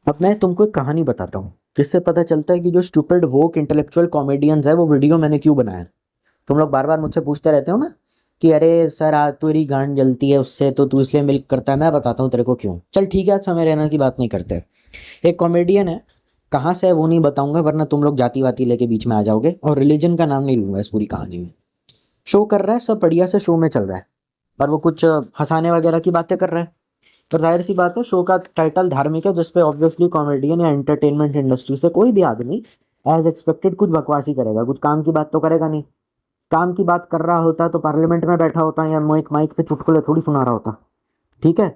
अब मैं तुमको एक कहानी बताता हूँ जिससे पता चलता है कि जो स्टूपिड वोक इंटेलेक्चुअल कॉमेडियंस है वो वीडियो मैंने क्यों बनाया। तुम लोग बार बार मुझसे पूछते रहते हो ना कि अरे सर आज तेरी गांड जलती है उससे तो तू इसलिए मिल्क करता है। मैं बताता हूँ तेरे को क्यों। चल ठीक है, आज समय रहना की बात नहीं करते। एक कॉमेडियन है, कहाँ से है वो नहीं बताऊंगा वरना तुम लोग जाति वाती लेके बीच में आ जाओगे, और रिलीजन का नाम नहीं लूंगा इस पूरी कहानी में। शो कर रहा है, सब बढ़िया से शो में चल रहा है, पर वो कुछ हंसाने वगैरह की बातें कर रहा है। तो जाहिर सी बात है, शो का टाइटल धार्मिक है, जिसपे ऑब्वियसली कॉमेडियन या एंटरटेनमेंट इंडस्ट्री से कोई भी आदमी एज एक्सपेक्टेड कुछ बकवासी करेगा, कुछ काम की बात तो करेगा नहीं। काम की बात कर रहा होता तो पार्लियामेंट में बैठा होता या माइक माइक पे चुटकुले थोड़ी सुना रहा होता। ठीक है,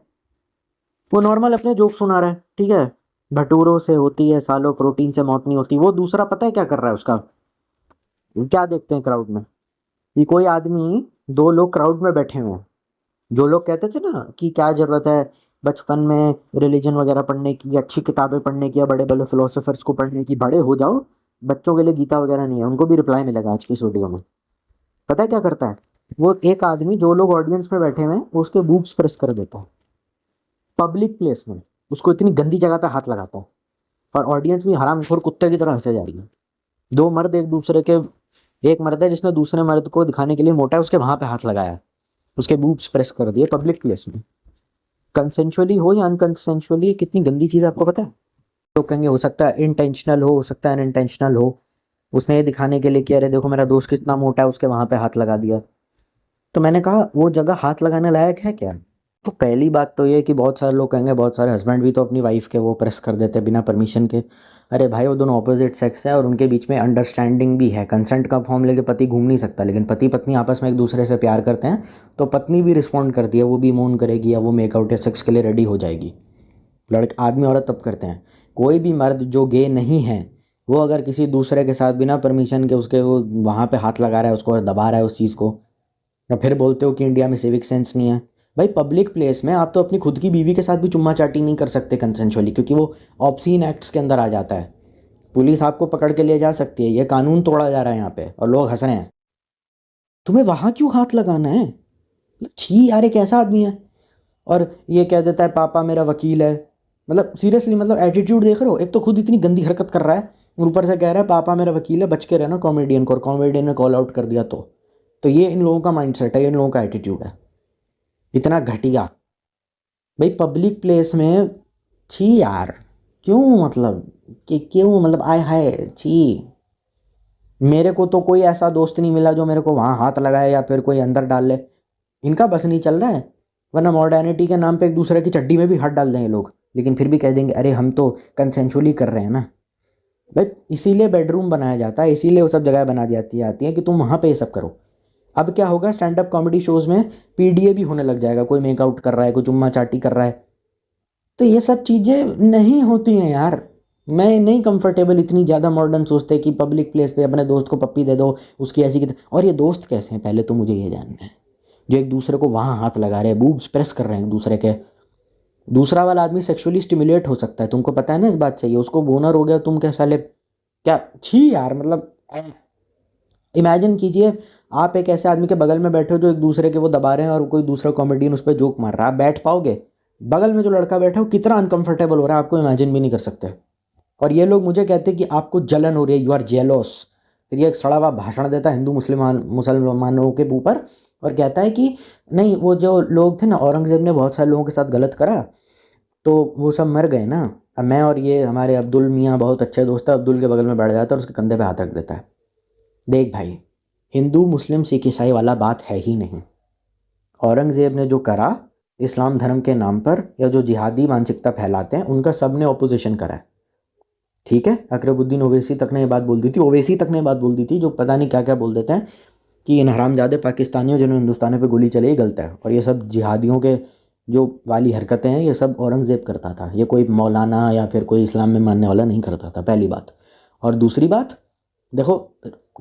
वो नॉर्मल अपने जोक सुना रहा है। ठीक है, भटूरों से होती है सालों प्रोटीन से मौत नहीं होती। वो दूसरा पता है क्या कर रहा है उसका? क्या देखते हैं क्राउड में कि कोई आदमी, दो लोग क्राउड में बैठे हुए हैं। जो लोग कहते थे ना कि क्या जरूरत है बचपन में रिलीजन वगैरह पढ़ने की, अच्छी किताबें पढ़ने की, या बड़े बड़े फिलोसोफर्स को पढ़ने की, बड़े हो जाओ, बच्चों के लिए गीता वगैरह नहीं है। उनको भी रिप्लाई मिलेगा आज की इस वीडियो में। पता है क्या करता है वो एक आदमी? जो लोग ऑडियंस में बैठे हुए हैं वो उसके बूब्स प्रेस कर देता है पब्लिक प्लेस में, उसको इतनी गंदी जगह पे हाथ लगाता है, और ऑडियंस भी हरामखोर कुत्ते की तरह हंसे जा रही है। दो मर्द एक दूसरे के, एक मर्द है जिसने दूसरे मर्द को दिखाने के लिए मोटा है उसके वहां पे हाथ लगाया, उसके बूब्स प्रेस कर दिए पब्लिक प्लेस में। कंसेंशुअली हो या अनकंसेंशुअली, कितनी गंदी चीज़ है आपको पता है? तो कहेंगे हो सकता है इंटेंशनल हो सकता है अनइंटेंशनल हो। उसने ये दिखाने के लिए कि अरे देखो मेरा दोस्त कितना मोटा है, उसके वहां पे हाथ लगा दिया। तो मैंने कहा वो जगह हाथ लगाने लायक है क्या? तो पहली बात तो ये कि बहुत सारे लोग कहेंगे, बहुत सारे हस्बैंड भी तो अपनी वाइफ के वो प्रेस कर देते हैं बिना परमिशन के। अरे भाई, वो दोनों ऑपोजिट सेक्स है और उनके बीच में अंडरस्टैंडिंग भी है। कंसेंट का फॉर्म लेके पति घूम नहीं सकता, लेकिन पति पत्नी आपस में एक दूसरे से प्यार करते हैं तो पत्नी भी रिस्पॉन्ड करती है, वो भी मोन करेगी या वो मेकआउट या सेक्स के लिए रेडी हो जाएगी। लड़के आदमी औरत तब करते हैं। कोई भी मर्द जो गे नहीं है वो अगर किसी दूसरे के साथ बिना परमिशन के उसके वो वहाँ पे हाथ लगा रहा है उसको और दबा रहा है उस चीज़ को, या फिर बोलते हो कि इंडिया में सिविक सेंस नहीं है। भाई पब्लिक प्लेस में आप तो अपनी खुद की बीवी के साथ भी चुम्मा चाटी नहीं कर सकते कंसेंशुअली, क्योंकि वो ऑब्सीन एक्ट्स के अंदर आ जाता है। पुलिस आपको पकड़ के ले जा सकती है, ये कानून तोड़ा जा रहा है यहाँ पे और लोग हंस रहे हैं। तुम्हें वहाँ क्यों हाथ लगाना है? मतलब छी यार, एक ऐसा आदमी है। और ये कह देता है पापा मेरा वकील है। मतलब सीरियसली, मतलब एटीट्यूड देख रहे हो? एक तो खुद इतनी गंदी हरकत कर रहा है और ऊपर से कह रहा है पापा मेरा वकील है, बच के रहना कॉमेडियन को, और कॉमेडियन ने कॉल आउट कर दिया तो ये इन लोगों का माइंडसेट है, इन लोगों का एटीट्यूड है, इतना घटिया। भाई पब्लिक प्लेस में छी यार, क्यों? मतलब कि क्यों? मतलब आय हाय छी। मेरे को तो कोई ऐसा दोस्त नहीं मिला जो मेरे को वहाँ हाथ लगाए या फिर कोई अंदर डाल ले। इनका बस नहीं चल रहा है, वरना मॉडर्निटी के नाम पे एक दूसरे की चड्डी में भी हाथ डाल देंगे लोग, लेकिन फिर भी कह देंगे अरे हम तो कंसेंशुअली कर रहे हैं ना। भाई इसीलिए बेडरूम बनाया जाता है, इसीलिए वो सब जगह बना जाती आती है कि तुम वहाँ पे ये सब करो। अब क्या होगा, स्टैंड अप कॉमेडी शोज में पीडीए भी होने लग जाएगा। कोई मेकआउट कर रहा है, कोई चुम्मा चाटी कर रहा है, तो ये सब चीज़ें नहीं होती हैं यार। मैं नहीं कंफर्टेबल इतनी ज़्यादा मॉडर्न सोचते कि पब्लिक प्लेस पे अपने दोस्त को पप्पी दे दो उसकी ऐसी की। और ये दोस्त कैसे हैं पहले तो मुझे ये जानना है, जो एक दूसरे को वहाँ हाथ लगा रहे हैं, बूब्स प्रेस कर रहे हैं दूसरे के। दूसरा वाला आदमी सेक्सुअली स्टिमुलेट हो सकता है, तुमको पता है ना इस बात से? ये उसको बोनर हो गया, तुम क्या साले, क्या छी यार। मतलब इमेजिन कीजिए, आप एक ऐसे आदमी के बगल में बैठे हो जो एक दूसरे के वो दबा रहे हैं और कोई दूसरा कॉमेडियन उस पर जोक मार रहा है, आप बैठ पाओगे? बगल में जो लड़का बैठा हो कितना अनकंफर्टेबल हो रहा है आपको इमेजिन भी नहीं कर सकते। और ये लोग मुझे कहते हैं कि आपको जलन हो रही है, यू आर जेलोस। फिर ये एक सड़ा हुआ भाषण देता है हिंदू मुसलमानों के ऊपर, और कहता है कि नहीं, वो जो लोग थे ना, औरंगजेब ने बहुत सारे लोगों के साथ गलत करा तो वो सब मर गए ना। अब मैं और ये हमारे अब्दुल मियाँ बहुत अच्छे दोस्त है, अब्दुल के बगल में बैठ जाता है और उसके कंधे पे हाथ रख देता है। देख भाई, हिंदू मुस्लिम सिख ईसाई वाला बात है ही नहीं। औरंगजेब ने जो करा इस्लाम धर्म के नाम पर, या जो जिहादी मानसिकता फैलाते हैं उनका सब ने ऑपोजिशन करा है। ठीक है, अकरबुद्दीन ओवैसी तक ने ये बात बोल दी थी, ओवैसी तक ने ये बात बोल दी थी, जो पता नहीं क्या क्या बोल देते हैं कि इन हरामजादे पाकिस्तानियों जिन्होंने हिंदुस्तानियों पे गोली चलाई गलत है, और ये सब जिहादियों के जो वाली हरकतें हैं ये सब औरंगजेब करता था, ये कोई मौलाना या फिर कोई इस्लाम में मानने वाला नहीं करता था, पहली बात। और दूसरी बात, देखो,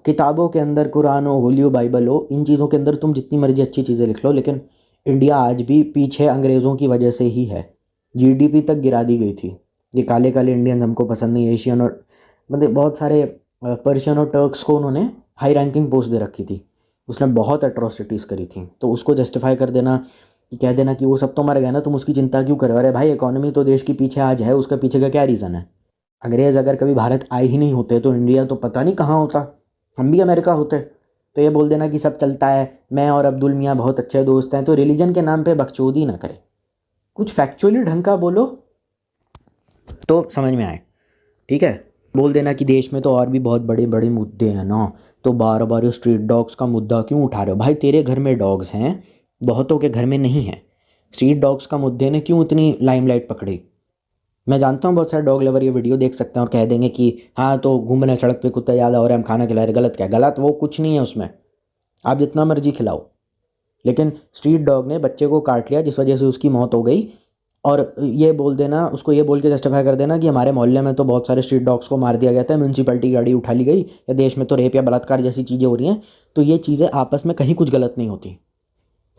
किताबों के अंदर कुरान हो, होली हो, बाइबल हो, इन चीज़ों के अंदर तुम जितनी मर्जी अच्छी चीज़ें लिख लो, लेकिन इंडिया आज भी पीछे अंग्रेज़ों की वजह से ही है। जीडीपी तक गिरा दी गई थी। ये काले काले इंडियंस हमको पसंद नहीं, एशियन और मतलब बहुत सारे पर्शियन और टर्क्स को उन्होंने हाई रैंकिंग पोस्ट दे रखी थी। उसने बहुत एट्रोसिटीज़ करी थी, तो उसको जस्टिफाई कर देना कि कह देना कि वो सब तो मर गए ना, तुम उसकी चिंता क्यों कर रहे हो। अरे भाई इकोनॉमी तो देश के पीछे आज है, उसके पीछे का क्या रीज़न है। अंग्रेज़ अगर कभी भारत आए ही नहीं होते तो इंडिया तो पता नहीं कहाँ होता, हम भी अमेरिका होते। तो ये बोल देना कि सब चलता है, मैं और अब्दुल मियाँ बहुत अच्छे दोस्त हैं, तो रिलीजन के नाम पे बकचोदी ना करें, कुछ फैक्चुअली ढंग का बोलो तो समझ में आए। ठीक है, बोल देना कि देश में तो और भी बहुत बड़े बड़े मुद्दे हैं ना, तो बार बार ये स्ट्रीट डॉग्स का मुद्दा क्यों उठा रहे हो। भाई तेरे घर में डॉग्स हैं, बहुतों के घर में नहीं हैं। स्ट्रीट डॉग्स का मुद्दे ने क्यों इतनी लाइमलाइट पकड़ी। मैं जानता हूँ बहुत सारे डॉग लवर ये वीडियो देख सकते हैं और कह देंगे कि हाँ तो घूम रहे हैं सड़क पे कुत्ता ज़्यादा हो रहा है, हम खाना खिला रहे। गलत क्या है? गलत वो कुछ नहीं है उसमें, आप जितना मर्जी खिलाओ। लेकिन स्ट्रीट डॉग ने बच्चे को काट लिया जिस वजह से उसकी मौत हो गई, और ये बोल देना, उसको ये बोल के जस्टिफाई कर देना कि हमारे मोहल्ले में तो बहुत सारे स्ट्रीट डॉग्स को मार दिया गया था, म्यूनसिपैलिटी गाड़ी उठा ली गई, या देश में तो रेप या बलात्कार जैसी चीज़ें हो रही हैं। तो ये चीज़ें आपस में कहीं कुछ गलत नहीं होती,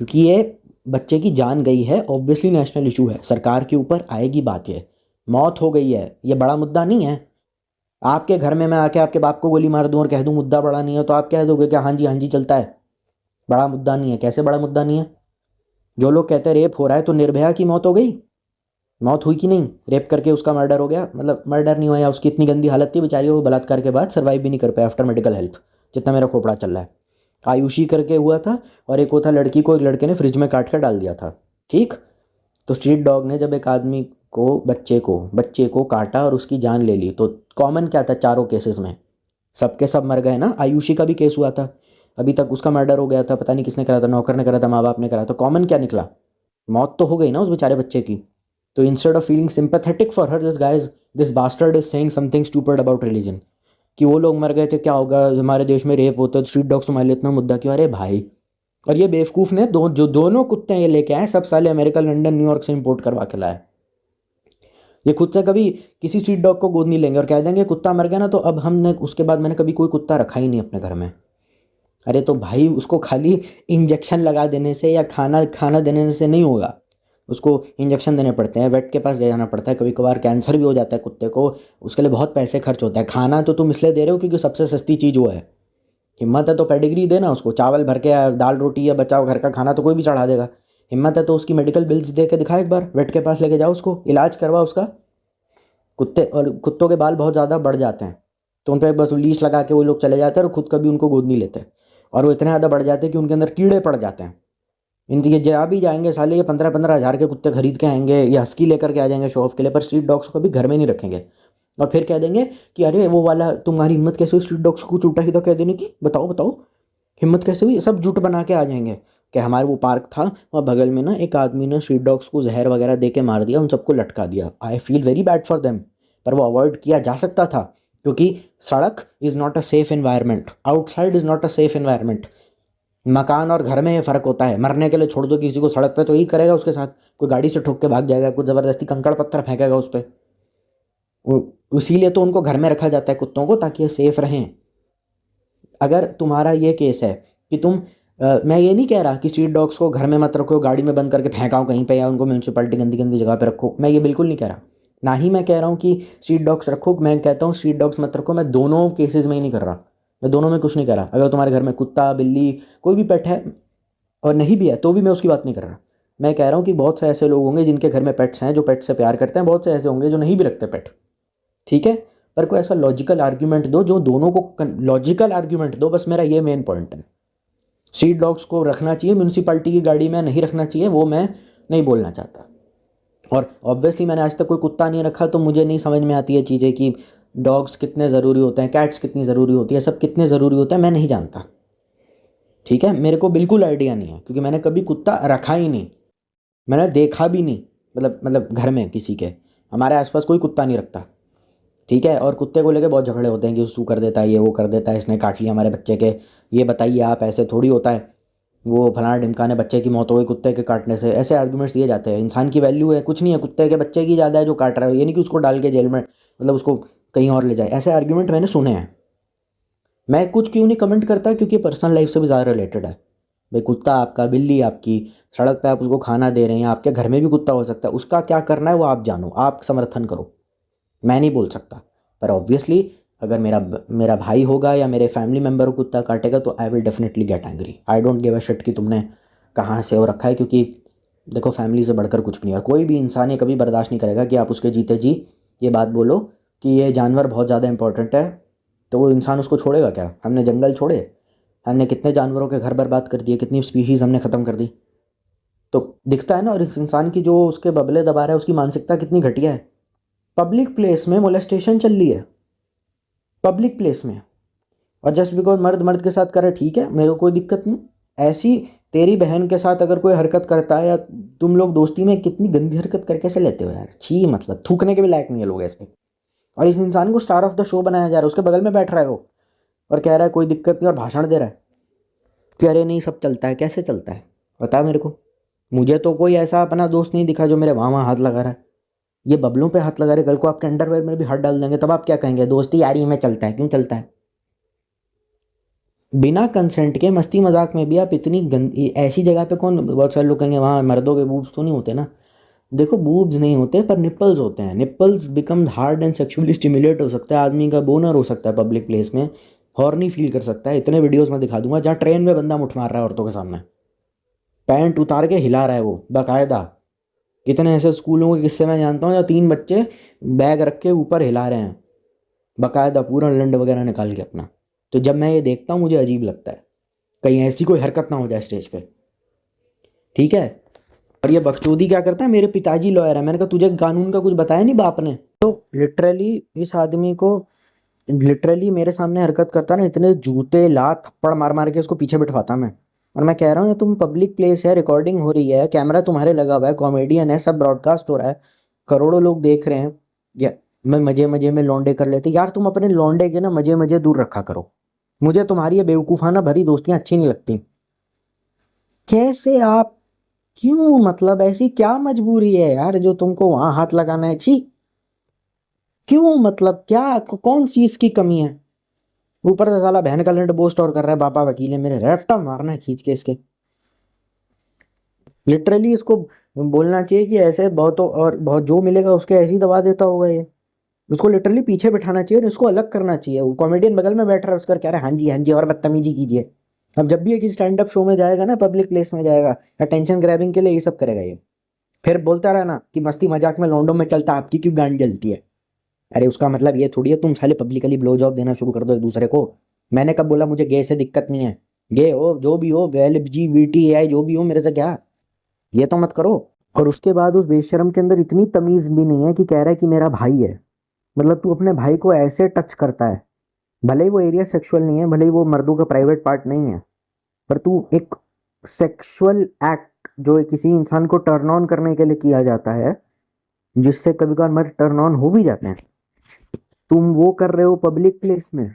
क्योंकि ये बच्चे की जान गई है, ऑब्वियसली नेशनल इशू है, सरकार के ऊपर आएगी बात। ये मौत हो गई है, ये बड़ा मुद्दा नहीं है। आपके घर में मैं आके आपके बाप को गोली मार दूं और कह दूं मुद्दा बड़ा नहीं है, तो आप कह दोगे क्या हाँ जी चलता है, बड़ा मुद्दा नहीं है। कैसे बड़ा मुद्दा नहीं है? जो लोग कहते हैं रेप हो रहा है, तो निर्भया की मौत हो गई, मौत हुई कि नहीं? रेप करके उसका मर्डर हो गया, मतलब मर्डर नहीं हुआ, या उसकी इतनी गंदी हालत थी बेचारी, वो बलात्कार के बाद सर्वाइव भी नहीं कर पाया आफ्टर मेडिकल हेल्प, जितना मेरा खोपड़ा चल रहा है। आयुषी करके हुआ था, और एक वो था लड़की को एक लड़के ने फ्रिज में काट कर डाल दिया था। ठीक, तो स्ट्रीट डॉग ने जब एक आदमी को बच्चे को काटा और उसकी जान ले ली, तो कॉमन क्या था चारों केसेस में? सबके सब मर गए ना। आयुषी का भी केस हुआ था, अभी तक उसका मर्डर हो गया था, पता नहीं किसने करा था, नौकर ने करा था, माँ बाप ने करा। तो कॉमन क्या निकला? मौत तो हो गई ना उस बेचारे बच्चे की। तो instead of feeling sympathetic for her, this bastard is saying something stupid about religion, कि वो लोग मर गए थे, क्या होगा, हमारे देश में रेप होता है, स्ट्रीट डॉग्स तुम्हारे लिए इतना मुद्दा क्यों? अरे भाई, और ये बेवकूफ़ ने जो दोनों कुत्ते ये लेके आए, सब साले अमेरिका, लंदन, न्यूयॉर्क से इंपोर्ट करवा के लाए। ये खुद से कभी किसी स्ट्रीट डॉग को गोद नहीं लेंगे और कह देंगे कुत्ता मर गया ना, तो अब हमने उसके बाद मैंने कभी कोई कुत्ता रखा ही नहीं अपने घर में। अरे तो भाई उसको खाली इंजेक्शन लगा देने से या खाना खाना देने से नहीं होगा, उसको इंजेक्शन देने पड़ते हैं, वेट के पास ले जाना पड़ता है, कभी कभार कैंसर भी हो जाता है कुत्ते को, उसके लिए बहुत पैसे खर्च होता है। खाना तो तुम इसलिए दे रहे हो क्योंकि सबसे सस्ती चीज़ वो है। हिम्मत है तो पेडिग्री देना उसको, चावल भर के दाल रोटी या बचाओ घर का खाना तो कोई भी चढ़ा देगा। हिम्मत है तो उसकी मेडिकल बिल्स दे के दिखा, एक बार वेट के पास लेके जाओ, उसको इलाज करवा उसका। कुत्ते और कुत्तों के बाल बहुत ज़्यादा बढ़ जाते हैं, तो उन पर बस लीश लगा के वो लोग चले जाते हैं और खुद कभी उनको गोद नहीं लेते, और वो इतने ज़्यादा बढ़ जाते हैं कि उनके अंदर कीड़े पड़ जाते हैं। इनके जा भी जाएंगे साले, ये 15-15 हज़ार के कुत्ते खरीद के आएंगे, ये हस्की लेकर के आ जाएंगे शो ऑफ के लिए, पर स्ट्रीट डॉग्स को कभी घर में नहीं रखेंगे। और फिर कह देंगे कि अरे वो वाला, तुम्हारी हिम्मत कैसे हुई स्ट्रीट डॉग्स को कुछ उल्टा सीधा कह देने की, बताओ बताओ हिम्मत कैसे हुई। सब जुट बना के आ जाएंगे कि हमारे वो पार्क था और बगल में ना एक आदमी ने स्ट्रीट डॉग्स को जहर वगैरह दे के मार दिया, उन सबको लटका दिया। I feel very bad for them, पर वो अवॉइड किया जा सकता था, क्योंकि सड़क is not a safe environment, outside is not a safe environment. मकान और घर में ये फ़र्क होता है। मरने के लिए छोड़ दो किसी को सड़क पे तो यही करेगा उसके साथ, कोई गाड़ी से ठोक के भाग जाएगा, कुछ ज़बरदस्ती कंकड़ पत्थर फेंकेगा उस पर। इसीलिए तो उनको घर में रखा जाता है कुत्तों को, ताकि ये सेफ़ रहें। अगर तुम्हारा ये केस है कि मैं ये नहीं कह रहा कि स्ट्रीट डॉग्स को घर में मत रखो, गाड़ी में बंद करके फेंकाओ कहीं पे, या उनको म्यूनसिपैलिटी गंदी गंदी जगह पे रखो, मैं ये बिल्कुल नहीं कह रहा। ना ही मैं कह रहा हूँ कि स्ट्रीट डॉग्स रखो, मैं कहता हूँ स्ट्रीट डॉग्स मत रखो। मैं दोनों केसेस में ही नहीं कर रहा, मैं दोनों में कुछ नहीं कर रहा। अगर तुम्हारे घर में कुत्ता बिल्ली कोई भी पेट है, और नहीं भी है तो भी मैं उसकी बात नहीं कर रहा। मैं कह रहा हूँ कि बहुत से ऐसे लोग होंगे जिनके घर में पेट्स हैं, जो पेट से प्यार करते हैं, बहुत से ऐसे होंगे जो नहीं भी रखते पेट। ठीक है, पर कोई ऐसा लॉजिकल आर्ग्यूमेंट दो जो दोनों को, लॉजिकल आर्ग्यूमेंट दो, बस मेरा ये मेन पॉइंट है। स्ट्रीट डॉग्स को रखना चाहिए म्यूनसिपैलिटी की गाड़ी में, नहीं रखना चाहिए, वो मैं नहीं बोलना चाहता। और ऑब्वियसली मैंने आज तक कोई कुत्ता नहीं रखा, तो मुझे नहीं समझ में आती है चीज़ें कि डॉग्स कितने ज़रूरी होते हैं, कैट्स कितनी ज़रूरी होती है, सब कितने ज़रूरी होता है, मैं नहीं जानता। ठीक है, मेरे को बिल्कुल आइडिया नहीं है, क्योंकि मैंने कभी कुत्ता रखा ही नहीं, मैंने देखा भी नहीं। मतलब घर में किसी के, हमारे आसपास कोई कुत्ता नहीं रखता। ठीक है, और कुत्ते को लेके बहुत झगड़े होते हैं कि सू कर देता है, ये वो कर देता है, इसने काट लिया हमारे बच्चे के, ये बताइए आप, ऐसे थोड़ी होता है, वो फलाना ढिमकाने बच्चे की मौत हो गई कुत्ते के काटने से, ऐसे आर्गूमेंट्स दिए जाते हैं। इंसान की वैल्यू है कुछ नहीं है, कुत्ते के बच्चे की ज़्यादा है जो काट रहा है, ये नहीं कि उसको डाल के जेल में, मतलब उसको कहीं और ले जाए, ऐसे आर्ग्यूमेंट मैंने सुने हैं। मैं कुछ क्यों नहीं कमेंट करता, क्योंकि पर्सनल लाइफ से भी ज़्यादा रिलेटेड है। भाई कुत्ता आपका, बिल्ली आपकी, सड़क पे आप उसको खाना दे रहे हैं, आपके घर में भी कुत्ता हो सकता है, उसका क्या करना है वो आप जानो, आप समर्थन करो, मैं नहीं बोल सकता। पर ऑब्वियसली अगर मेरा भाई होगा या मेरे फैमिली मेम्बर को कुत्ता काटेगा, तो I will definitely get angry. I don't give a shit कि तुमने कहाँ से वो रखा है, क्योंकि देखो फैमिली से बढ़कर कुछ भी नहीं है। कोई भी इंसान ये कभी बर्दाश्त नहीं करेगा कि आप उसके जीते जी ये बात बोलो कि ये जानवर बहुत ज़्यादा इंपॉर्टेंट है। तो वो इंसान उसको छोड़ेगा क्या? हमने जंगल छोड़े, हमने कितने जानवरों के घर बर्बाद कर दिए, कितनी स्पीशीज़ हमने ख़त्म कर दी। तो दिखता है ना। और इस इंसान की जो उसके बबले दबा रहा है उसकी मानसिकता कितनी घटिया है। पब्लिक प्लेस में मोलेस्टेशन चल रही है, पब्लिक प्लेस में। और जस्ट बिकॉज मर्द मर्द के साथ करे, ठीक है, मेरे को कोई दिक्कत नहीं। ऐसी तेरी बहन के साथ अगर कोई हरकत करता है, या तुम लोग दोस्ती में कितनी गंदी हरकत कर कैसे लेते हो यार, छी, मतलब थूकने के भी लायक नहीं है लोग ऐसे। और इस इंसान को स्टार ऑफ द शो बनाया जा रहा है, उसके बगल में बैठ रहा है वो और कह रहा है कोई दिक्कत नहीं, और भाषण दे रहा है कि अरे नहीं सब चलता है। कैसे चलता है बता मेरे को। मुझे तो कोई ऐसा अपना दोस्त नहीं दिखा जो मेरे वहाँ वहाँ हाथ लगा रहा है। ये बबलों पे हाथ लगा रहे, कल को आपके अंडरवेयर में भी हाथ डाल देंगे, तब आप क्या कहेंगे? दोस्ती यारी में चलता है, क्यों चलता है? बिना कंसेंट के मस्ती मजाक में भी आप इतनी गंदी ऐसी जगह पे कौन, बहुत सारे लोग कहेंगे वहाँ मर्दों के बूब्स तो नहीं होते ना। देखो बूब्स नहीं होते पर निप्पल्स होते हैं। Nipples become hard and sexually stimulate हो सकता है, आदमी का बोनर हो सकता है पब्लिक प्लेस में, हॉर्नी फील कर सकता है। इतने वीडियोस में दिखा दूंगा जहाँ ट्रेन में बंदा मुठ मार रहा है औरतों के सामने, पैंट उतार के हिला रहा है वो बाकायदा। कितने ऐसे स्कूलों के किस्से मैं जानता हूँ जहाँ 3 बच्चे बैग रख के ऊपर हिला रहे हैं बाकायदा, पूरा लंड वगैरह निकाल के अपना। तो जब मैं ये देखता हूँ मुझे अजीब लगता है, कहीं ऐसी कोई हरकत ना हो जाए स्टेज पे, ठीक है। और ये बकचोदी क्या करता है, मेरे पिताजी लॉयर है, मैंने कहा तुझे कानून का कुछ बताया नहीं बाप ने? तो लिटरली इस आदमी को, लिटरली मेरे सामने हरकत करता ना, इतने जूते लात थप्पड़ मार मार के उसको पीछे बिठवाता मैं। और मैं कह रहा हूँ तुम पब्लिक प्लेस है, रिकॉर्डिंग हो रही है, कैमरा तुम्हारे लगा हुआ है, कॉमेडियन है, सब ब्रॉडकास्ट हो रहा है, करोड़ों लोग देख रहे हैं। या मैं मजे मजे में लौंडे कर लेते यार, तुम अपने लौंडे के ना मजे मजे दूर रखा करो। मुझे तुम्हारी ये बेवकूफ़ाना भरी दोस्तियां अच्छी नहीं लगती। कैसे आप, क्यों, मतलब ऐसी क्या मजबूरी है यार जो तुमको वहां हाथ लगाना है? छी, क्यों, मतलब क्या, कौन चीज की कमी है? ऊपर से साला बहन का लंड बोस्ट और कर रहा है, बापा वकील है मेरे, रेफ्टा मारना है खींच के इसके। लिटरली इसको बोलना चाहिए कि ऐसे बहुत, और बहुत जो मिलेगा उसके ऐसे ही दबा देता होगा ये। उसको लिटरली पीछे बिठाना चाहिए और इसको अलग करना चाहिए। वो कॉमेडियन बगल में बैठ रहा है, उसका कह रहा है हाँ जी और बदतमीजी कीजिए। अब जब भी एक स्टैंड अप शो में जाएगा ना, पब्लिक प्लेस में जाएगा, अटेंशन ग्रैबिंग के लिए ये सब करेगा ये। फिर बोलता रहना कि मस्ती मजाक में लौंडों में चलता, आपकी क्यों गांड जलती है? अरे उसका मतलब ये थोड़ी है तुम साले पब्लिकली ब्लो जॉब देना शुरू कर दो एक दूसरे को। मैंने कब बोला मुझे गे से दिक्कत नहीं है? गे हो जो भी हो, LGBT जो भी हो, मेरे से क्या, ये तो मत करो। और उसके बाद उस बेशरम के अंदर इतनी तमीज भी नहीं है कि कह रहा है कि मेरा भाई है। मतलब तू अपने भाई को ऐसे टच करता है, भले ही वो एरिया सेक्सुअल नहीं है, भले ही वो मर्दों का प्राइवेट पार्ट नहीं है, पर तू एक सेक्सुअल एक्ट जो किसी इंसान को टर्न ऑन करने के लिए किया जाता है, जिससे कभी कभार मर्द टर्न ऑन हो भी जाते हैं, तुम वो कर रहे हो पब्लिक प्लेस में।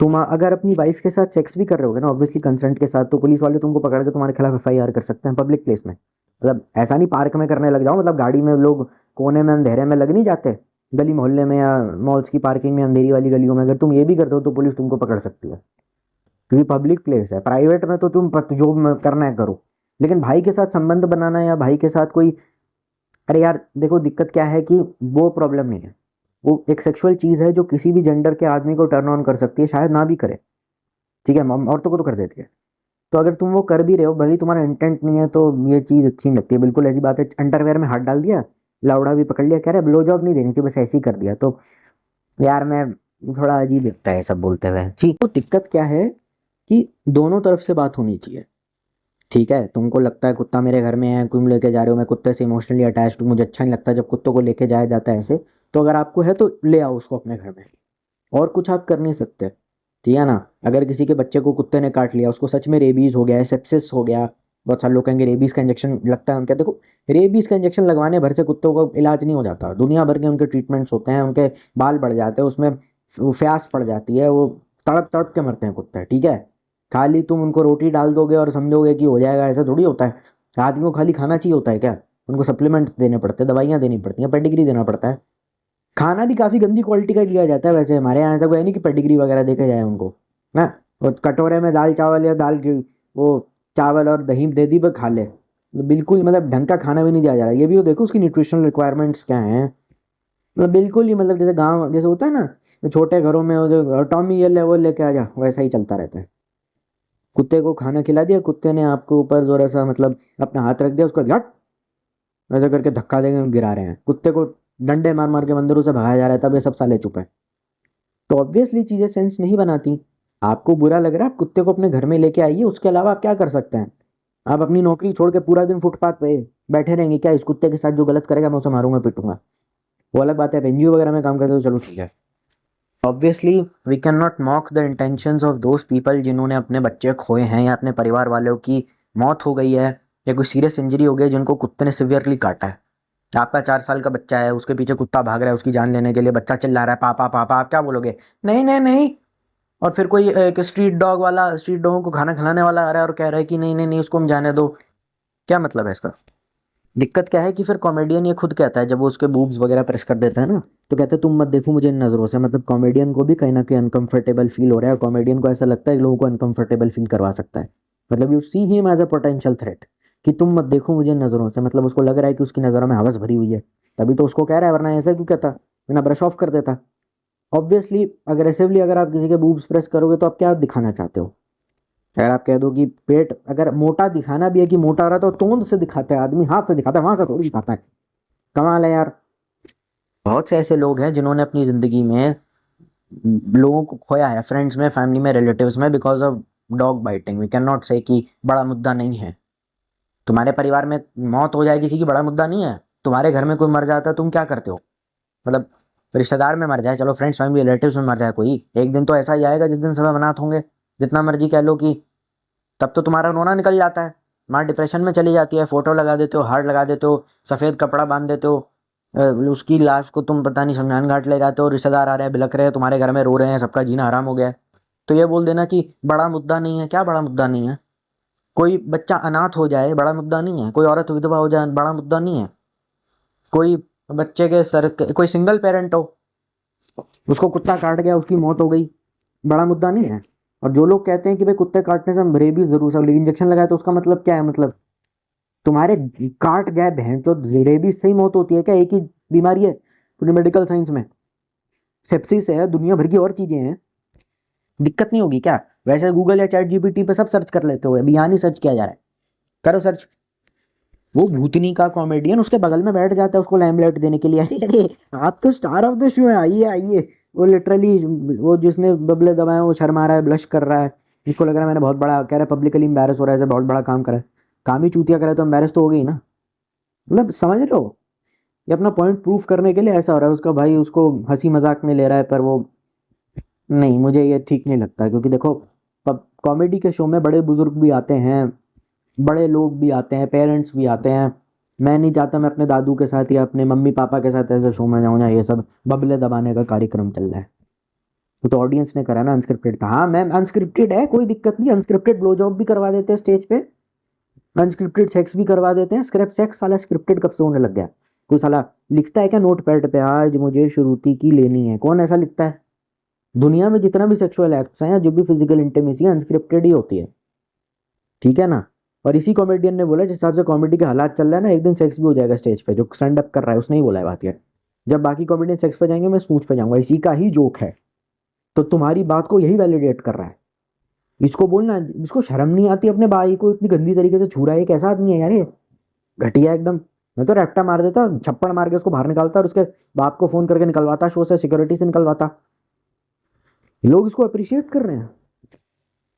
तुम अगर अपनी वाइफ के साथ सेक्स भी कर रहे होगे ना, ऑब्वियसली कंसेंट के साथ, तो पुलिस वाले तुमको पकड़ के तुम्हारे खिलाफ FIR कर सकते हैं पब्लिक प्लेस में। मतलब ऐसा नहीं पार्क में करने लग जाओ, मतलब गाड़ी में लोग कोने में अंधेरे में लग नहीं जाते, गली मोहल्ले में या मॉल्स की पार्किंग में अंधेरी वाली गलियों में, अगर तुम ये भी करते हो तो पुलिस तुमको पकड़ सकती है, क्योंकि पब्लिक प्लेस है। प्राइवेट में तो तुम जो करना है करो, लेकिन भाई के साथ संबंध बनाना या भाई के साथ कोई, अरे यार देखो दिक्कत क्या है कि वो प्रॉब्लम नहीं है, वो एक सेक्सुअल चीज़ है जो किसी भी जेंडर के आदमी को टर्न ऑन कर सकती है, शायद ना भी करे, ठीक है, औरतों को तो कर देती है। तो अगर तुम वो कर भी रहे हो, भले ही तुम्हारा इंटेंट नहीं है, तो ये चीज़ अच्छी नहीं लगती है। बिल्कुल ऐसी बात है, अंडरवेयर में हाथ डाल दिया, लाउडा भी पकड़ लिया, कह रहे ब्लो जॉब नहीं देनी थी, बस ऐसे ही कर दिया, तो यार मैं, थोड़ा अजीब लगता है सब बोलते हुए। ठीक, तो दिक्कत क्या है कि दोनों तरफ से बात होनी चाहिए, ठीक है। तुमको लगता है कुत्ता मेरे घर में है, तुम लेके जा रहे हो, मैं कुत्ते से इमोशनली अटैच्ड हूँ, मुझे अच्छा नहीं लगता जब कुत्तों को लेके जाया जाता है ऐसे, तो अगर आपको है तो ले आओ उसको अपने घर में, और कुछ आप कर नहीं सकते, ठीक है ना। अगर किसी के बच्चे को कुत्ते ने काट लिया, उसको सच में रेबीज हो गया है, सेप्सिस हो गया, बहुत सारे लोग कहेंगे रेबीज का इंजेक्शन लगता है उनके, देखो रेबीज का इंजेक्शन लगवाने भर से कुत्तों का इलाज नहीं हो जाता, दुनिया भर के उनके ट्रीटमेंट्स होते हैं, उनके बाल बढ़ जाते हैं, उसमें फ्यास पड़ जाती है, वो तड़प तड़प के मरते हैं कुत्ते, ठीक है। खाली तुम उनको रोटी डाल दोगे और समझोगे कि हो जाएगा, ऐसा थोड़ी होता है। आदमी को खाली खाना चाहिए होता है क्या? उनको सप्लीमेंट्स देने पड़ते हैं, दवाइयाँ देनी पड़ती हैं, पेडिग्री देना पड़ता है। खाना भी काफ़ी गंदी क्वालिटी का दिया जाता है वैसे, हमारे यहाँ ऐसा कोई है नहीं कि पेडिग्री वगैरह देखा जाए उनको ना। वो कटोरे में दाल चावल या दाल की वो चावल और दही दे दी, पर खा ले, तो बिल्कुल मतलब ढंग का खाना भी नहीं दिया जा रहा। ये भी तो देखो उसकी न्यूट्रिशनल रिक्वायरमेंट्स क्या हैं, मतलब बिल्कुल ही, मतलब जैसे गाँव जैसे होता है ना, छोटे घरों में वो जो टॉमी ये ले वो लेके आ जा, वैसा ही चलता रहता है। कुत्ते को खाना खिला दिया, कुत्ते ने आपके ऊपर जोर सा मतलब अपना हाथ रख दिया, उसको झट ऐसा करके धक्का देंगे, गिरा रहे हैं कुत्ते को, डंडे मार मार के मंदिरों से भगाया जा रहा है, तब ये सब साले चुप है। तो ऑब्वियसली चीजें सेंस नहीं बनाती। आपको बुरा लग रहा है, आप कुत्ते को अपने घर में लेके आइए, उसके अलावा आप क्या कर सकते हैं? आप अपनी नौकरी छोड़ के पूरा दिन फुटपाथ पे बैठे रहेंगे क्या? इस कुत्ते के साथ जो गलत करेगा मैं उसे मारूंगा पीटूंगा। वो अलग बात है, आप एनजीओ वगैरह में काम करते हो, चलो ठीक है। Obviously we can not mock the intentions of those people जिन्होंने अपने बच्चे खोए हैं या अपने परिवार वालों की मौत हो गई है या कोई सीरियस इंजरी हो गई है जिनको कुत्ते ने सिवियरली काटा है। आपका 4 साल का बच्चा है, उसके पीछे कुत्ता भाग रहा है उसकी जान लेने के लिए, बच्चा चिल्ला रहा है पापा पापा, आप क्या बोलोगे? नहीं नहीं नहीं। और फिर कोई एक स्ट्रीट डॉग वाला, स्ट्रीट डॉगों को खाना खिलाने वाला आ रहा है और कह रहा है कि नहीं नहीं नहीं उसको हम जाने दो। क्या मतलब है इसका? दिक्कत क्या है कि फिर कॉमेडियन ये खुद कहता है जब वो उसके बूब्स वगैरह प्रेस कर देता है ना, तो कहते हैं तुम मत देखो मुझे इन नज़रों से। मतलब कॉमेडियन को भी कहीं ना कहीं अनकंफर्टेबल फील हो रहा है, और कॉमेडियन को ऐसा लगता है कि लोगों को अनकंफर्टेबल फील करवा सकता है। मतलब you see him as a potential threat कि तुम मत देखो मुझे इन नज़रों से, मतलब उसको लग रहा है कि उसकी नज़रों में हवस भरी हुई है, तभी तो उसको कह रहा है, वरना ऐसा क्यों कहता, वरना ब्रश ऑफ कर देता। ऑब्वियसली अग्रेसिवली अगर आप किसी के बूब्स प्रेस करोगे तो आप क्या दिखाना चाहते हो? अगर आप कह दो कि पेट अगर मोटा दिखाना भी है कि मोटा हो रहा है तो तोंद से दिखाता है आदमी, हाथ से दिखाता है, वहां से थोड़ी दिखाता है। कमाल है यार। बहुत से ऐसे लोग हैं जिन्होंने अपनी जिंदगी में लोगों को खोया है, फ्रेंड्स में, फैमिली में, रिलेटिव्स में, because of dog biting. We can not say कि बड़ा मुद्दा नहीं है। तुम्हारे परिवार में मौत हो जाए किसी की बड़ा मुद्दा नहीं है। तुम्हारे घर में कोई मर जाता है तुम क्या करते हो? मतलब रिश्तेदार में मर जाए, चलो फ्रेंड्स फैमिली रिलेटिव्स में मर जाए कोई, एक दिन तो ऐसा ही आएगा जिस दिन सब अनाथ होंगे। जितना मर्जी कह लो कि तब तो तुम्हारा रोना निकल जाता है, माँ डिप्रेशन में चली जाती है, फोटो लगा देते हो, हार्ट लगा देते हो, सफ़ेद कपड़ा बांध देते हो, उसकी लाश को तुम पता नहीं शमशान घाट ले जाते हो, रिश्तेदार आ रहे हैं बिलख रहे हैं तुम्हारे घर में, रो रहे हैं, सबका जीना हराम हो गया है। तो ये बोल देना कि बड़ा मुद्दा नहीं है, क्या बड़ा मुद्दा नहीं है? कोई बच्चा अनाथ हो जाए बड़ा मुद्दा नहीं है, कोई औरत विधवा हो जाए बड़ा मुद्दा नहीं है, कोई बच्चे के सर कोई सिंगल पेरेंट हो, उसको कुत्ता काट गया उसकी मौत हो गई, बड़ा मुद्दा नहीं है। और जो लोग कहते हैं कि भाई कुत्ते काटने से हम रेबीज जरूर सब, लेकिन इंजेक्शन लगाए तो उसका मतलब क्या है? मतलब तुम्हारे काट गए बहन तो रेबीज से ही मौत होती है क्या? एक ही बीमारी है पूरी मेडिकल साइंस में, सेप्सिस है, दुनिया भर की और चीजें हैं। दिक्कत नहीं होगी क्या? वैसे गूगल या चैट जीपीटी पे सब सर्च कर लेते हो, अभी यहाँ नहीं सर्च किया जा रहा है, करो सर्च। वो भूतनी का कॉमेडियन उसके बगल में बैठ जाता है उसको लैमलेट देने के लिए, अरे अरे आप तो स्टार ऑफ द शो है, आइए आइए। वो लिटरली वो जिसने बबले दबाए वो शर्मा रहा है, ब्लश कर रहा है, इसको लग रहा है मैंने बहुत बड़ा, कह रहा है पब्लिकली एम्बेरस हो रहा है, बहुत बड़ा काम करा है। काम ही चूतिया करे तो एम्बेरस तो हो गई ना। मतलब समझ रहे हो? ये अपना पॉइंट प्रूफ करने के लिए ऐसा हो रहा है, उसका भाई उसको हंसी मजाक में ले रहा है, पर वो नहीं, मुझे ये ठीक नहीं लगता। क्योंकि देखो कॉमेडी के शो में बड़े बुजुर्ग भी आते हैं, बड़े लोग भी आते हैं, पेरेंट्स भी आते हैं। मैं नहीं चाहता मैं अपने दादू के साथ या अपने मम्मी पापा के साथ ऐसे शो में जाऊँ या ये सब बबले दबाने का कार्यक्रम चल रहा है। वो तो ऑडियंस ने करा ना, अनस्क्रिप्टेड था। हाँ मैम अनस्क्रिप्टेड है, कोई दिक्कत नहीं, अनस्क्रिप्टेड ब्लो जॉब भी करवा देते हैं स्टेज पे, अनस्क्रिप्टेड सेक्स भी करवा देते हैं। स्क्रिप्ट सेक्स साला स्क्रिप्टेड कब से होने लग गया? कोई साला लिखता है क्या नोट पैड पे आज मुझे श्रुति की लेनी है? कौन ऐसा लिखता है? दुनिया में जितना भी सेक्सुअल एक्ट्स हैं, जो भी फिजिकल इंटीमेसी है, अनस्क्रिप्टेड ही होती है, ठीक है ना? और इसी कॉमेडियन ने बोला जिस हिसाब से कॉमेडी के हालात चल रहा है ना, एक दिन सेक्स भी हो जाएगा स्टेज पे। जो स्टैंड अप कर रहा है उसने ही बोला है बात यार, जब बाकी कॉमेडियन सेक्स पे जाएंगे मैं स्पूच पे जाऊंगा, इसी का ही जोक है। तो तुम्हारी बात को यही वैलिडेट कर रहा है। इसको बोलना, इसको शर्म नहीं आती अपने भाई को इतनी गंदी तरीके से छू रहा है? ये कैसा आदमी है यार? ये घटिया एकदम। मैं तो रैप्टा मार देता, छप्पड़ मार के उसको बाहर निकालता और उसके बाप को फोन करके निकलवाता, शो से, सिक्योरिटी से निकलवाता। लोग इसको अप्रिशिएट कर रहे हैं।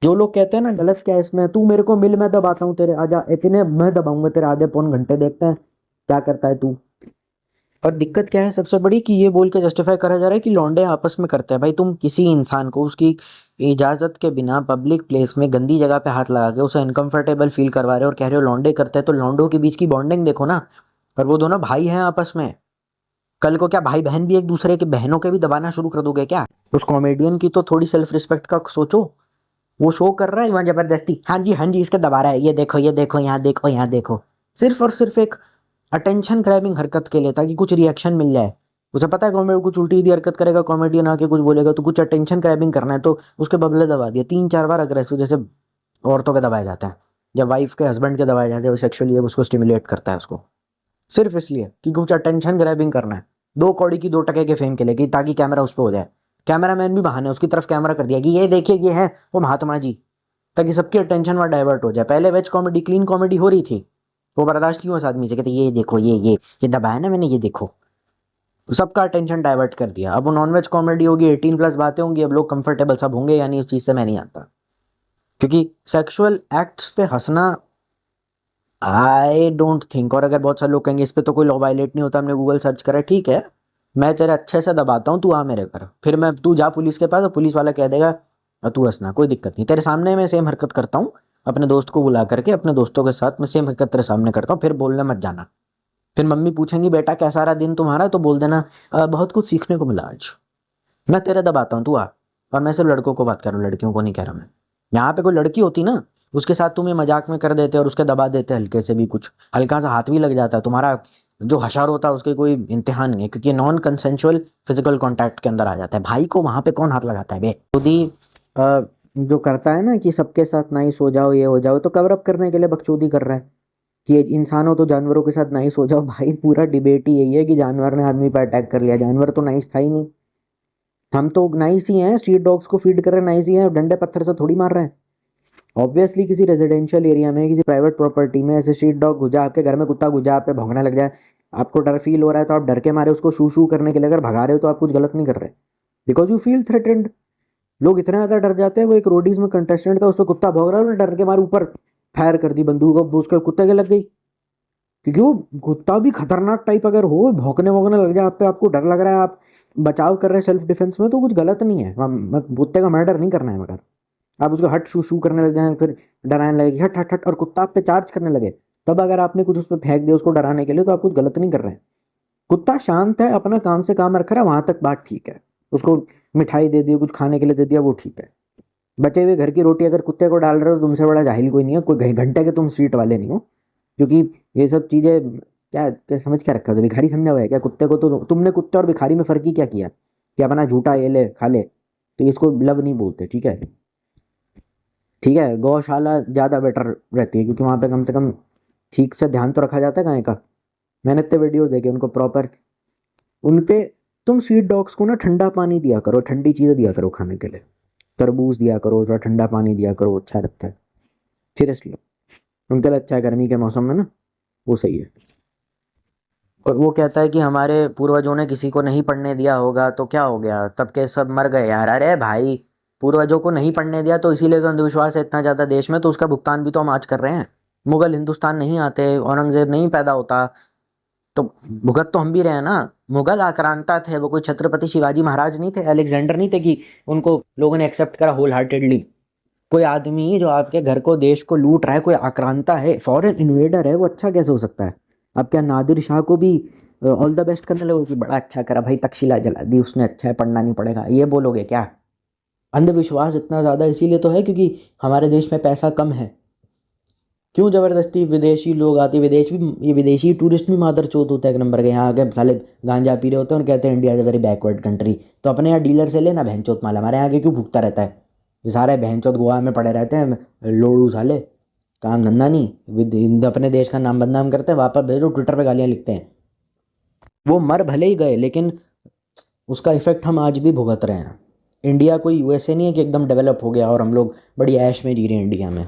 जो लोग कहते हैं ना गलत क्या है इसमें, तू मेरे को मिल मैं दबाता हूँ तेरे, आजा इतने मैं दबाऊंगा तेरे, आधे पौन घंटे देखते हैं क्या करता है तू। और दिक्कत क्या है सबसे बड़ी कि ये बोल के जस्टिफाई करा जा रहा है कि लौंडे आपस में करते हैं। भाई तुम किसी इंसान को उसकी इजाजत के बिना पब्लिक प्लेस में गंदी जगह पे हाथ लगा के उसे अनकंफर्टेबल फील करवा रहे हो और कह रहे हो लौंडे करते हैं, तो लौंडों के बीच की बॉन्डिंग देखो ना। और वो दोनों भाई हैं आपस में, कल को क्या भाई बहन भी एक दूसरे के बहनों के भी दबाना शुरू कर दोगे क्या? उस कॉमेडियन की तो थोड़ी सेल्फ रिस्पेक्ट का सोचो। वो शो कर रहा है वहां जबरदस्ती, हाँ जी इसके दबा रहा है, ये देखो यहाँ देखो यहाँ देखो, सिर्फ और सिर्फ एक अटेंशन ग्रैबिंग हरकत के लिए, ताकि कुछ रिएक्शन मिल जाए। उसे पता है कॉमेडी कुछ उल्टी सीधी हरकत करेगा, कॉमेडियन आके कुछ बोलेगा तो कुछ अटेंशन ग्रैबिंग करना है, तो उसके बबले दबा दिए 3-4 बार अग्रेसिव, जैसे औरतों के दबाए जाते हैं, जब वाइफ के हस्बैंड के दबाए जाते हैं, वो सेक्सुअली उसको स्टिमुलेट करता है उसको, सिर्फ इसलिए कि कुछ अटेंशन ग्रैबिंग करना है, 2 कौड़ी की 2 टके के फेम के लिए, कि ताकि कैमरा उस पर हो जाए। कैमरा मैन भी बहाने उसकी तरफ कैमरा कर दिया कि ये देखिए ये है वो महात्मा जी, ताकि सबकी अटेंशन वहाँ डाइवर्ट हो जाए। पहले वेज कॉमेडी क्लीन कॉमेडी हो रही थी, वो बर्दाश्त क्यों उस आदमी से, कहते ये देखो ये दबाया ना मैंने, ये देखो, तो सबका अटेंशन डाइवर्ट कर दिया। अब वो नॉन वेज कॉमेडी होगी, 18+ बातें होंगी, अब लोग कंफर्टेबल सब होंगे, यानी उस चीज़ से मैं नहीं आता। क्योंकि सेक्सुअल एक्ट्स पे हंसना आई डोंट थिंक, और अगर बहुत सारे लोग कहेंगे इस पे तो कोई लॉ वायलेट नहीं होता, हमने गूगल सर्च करा, ठीक है, मैं तेरे अच्छे से दबाता हूँ, तू आ मेरे घर, फिर मैं, तू जा पुलिस के पास और पुलिस वाला कह देगा तू हंसना, कोई दिक्कत नहीं, तेरे सामने मैं सेम हरकत करता हूँ, अपने दोस्त को बुला करके, अपने दोस्तों के साथ मैं सेम हरकत तेरे सामने करता हूँ, फिर बोलने मत जाना। फिर मम्मी पूछेंगी बेटा कैसा रहा दिन तुम्हारा, तो बोल देना बहुत कुछ सीखने को मिला आज, मैं तेरे दबाता हूँ, तू आ। और मैं सिर्फ लड़कों को बात कर रहा हूँ, लड़कियों को नहीं कह रहा मैं। यहाँ पे कोई लड़की होती ना, उसके साथ तुम्हें मजाक में कर देते और उसके दबा देते हल्के से भी, कुछ हल्का सा हाथ भी लग जाता है, तुम्हारा जो हशार होता है उसके कोई इम्तिहान नहीं है, क्योंकि नॉन कंसेंशुअल फिजिकल कॉन्टैक्ट के अंदर आ जाता है। भाई को वहाँ पे कौन हाथ लगाता है बे। खुद ही जो करता है ना कि सबके साथ नाइस हो जाओ, ये हो जाओ, तो कवर अप करने के लिए बकचोदी कर रहा है कि इंसान हो तो जानवरों के साथ नाइस हो जाओ। भाई पूरा डिबेट ही यही है कि जानवर ने आदमी पर अटैक कर लिया, जानवर तो नाइस था ही नहीं, हम तो नाइस ही हैं, स्ट्रीट डॉग्स को फीड कर रहे हैं, नाइस ही हैं, डंडे पत्थर से थोड़ी मार रहे हैं। ऑब्वियसली किसी रेजिडेंशियल एरिया में, किसी प्राइवेट प्रॉपर्टी में ऐसे स्ट्रीट डॉग घुसा, आपके घर में कुत्ता घुसा, आप पे भौंकने लग जाए, आपको डर फील हो रहा है, तो आप डर के मारे उसको शू शू करने के लिए अगर भगा रहे हो तो आप कुछ गलत नहीं कर रहे, बिकॉज यू फील थ्रेटेंड। लोग इतना ज़्यादा डर जाते हैं। वो एक रोडीज में कंटेस्टेंट था, उस पर कुत्ता भौंक रहा है, डर के मारे ऊपर फायर कर दी बंदूक, अब उसके कुत्ते के लग गई, क्योंकि वो कुत्ता भी खतरनाक टाइप अगर हो, भौंकने वौंकने लग जाए आप पे, आपको डर लग रहा है, आप बचाव कर रहे हैं सेल्फ डिफेंस में, तो कुछ गलत नहीं है, कुत्ते का मर्डर नहीं करना है, मगर आप उसको हट शू शू करने लग जाए, फिर डराने लगे हट हट हट, और कुत्ता आप पे चार्ज करने लगे, तब अगर आपने कुछ उस पर फेंक दिया उसको डराने के लिए, तो आप कुछ गलत नहीं कर रहे हैं। कुत्ता शांत है, अपना काम से काम रख रहा है, वहां तक बात ठीक है, उसको मिठाई दे दी, कुछ खाने के लिए दे दिया, वो ठीक है। बचे हुए घर की रोटी अगर कुत्ते को डाल रहे हो तो तुमसे बड़ा जाहिल कोई नहीं है, कोई घंटे के तुम स्ट्रीट वाले नहीं हो, क्योंकि ये सब चीजें क्या समझ क्या रखा है, भिखारी समझा हुआ है क्या कुत्ते को? तो तुमने कुत्ते और भिखारी में फर्क ही क्या किया कि अपना झूठा ये ले खा ले, तो इसको लव नहीं बोलते, ठीक है। ठीक है, गौशाला ज़्यादा बेटर रहती है, क्योंकि वहाँ पे कम से कम ठीक से ध्यान तो रखा जाता है गाय का। मैंने इतने वीडियोस देखे उनको प्रॉपर, उन पे तुम स्ट्रीट डॉग्स को ना ठंडा पानी दिया करो, ठंडी चीज़ें दिया करो खाने के लिए, तरबूज दिया करो, थोड़ा ठंडा पानी दिया करो, अच्छा लगता है सीरियसली, उनके लिए अच्छा है गर्मी के मौसम में ना, वो सही है। और वो कहता है कि हमारे पूर्वजों ने किसी को नहीं पढ़ने दिया होगा तो क्या हो गया, तब के सब मर गए यार। अरे भाई, पूर्वजों को नहीं पढ़ने दिया तो इसीलिए तो अंधविश्वास है इतना ज़्यादा देश में, तो उसका भुगतान भी तो हम आज कर रहे हैं। मुगल हिंदुस्तान नहीं आते, औरंगजेब नहीं पैदा होता, तो भुगत तो हम भी रहे हैं ना। मुगल आक्रांता थे, वो कोई छत्रपति शिवाजी महाराज नहीं थे, अलेक्जेंडर नहीं थे कि उनको लोगों ने एक्सेप्ट करा होल हार्टेडली। कोई आदमी जो आपके घर को देश को लूट रहा है, कोई आक्रांता है, फॉरेन इन्वेडर है, वो अच्छा कैसे हो सकता है? अब क्या नादिर शाह को भी ऑल द बेस्ट करने लगोगे कि बड़ा अच्छा करा भाई, तक्षशिला जला दी उसने, अच्छा है पढ़ना नहीं पड़ेगा, ये बोलोगे क्या? अंधविश्वास इतना ज़्यादा इसीलिए तो है क्योंकि हमारे देश में पैसा कम है। क्यों ज़बरदस्ती विदेशी लोग आते, विदेश भी, ये विदेशी टूरिस्ट भी मादर चौथ होता है एक नंबर के, यहाँ आके साले गांजा पी रहे होते हैं और कहते हैं India is a very backward country. तो अपने यहाँ डीलर से लेना बहन चौथ माल, हमारे यहाँ आके क्यों भुगता रहता है? ये सारे बहन चौथ गोवा में पड़े रहते हैं, लोड़ू साले, काम धंधा नहीं, अपने देश का नाम बदनाम करते हैं, वापस भेजो ट्विटर पे गालियाँ लिखते हैं। वो मर भले ही गए, लेकिन उसका इफेक्ट हम आज भी भुगत रहे हैं। इंडिया कोई यूएसए नहीं है कि एकदम डेवलप हो गया और हम लोग बड़ी ऐश में जी रहे हैं। इंडिया में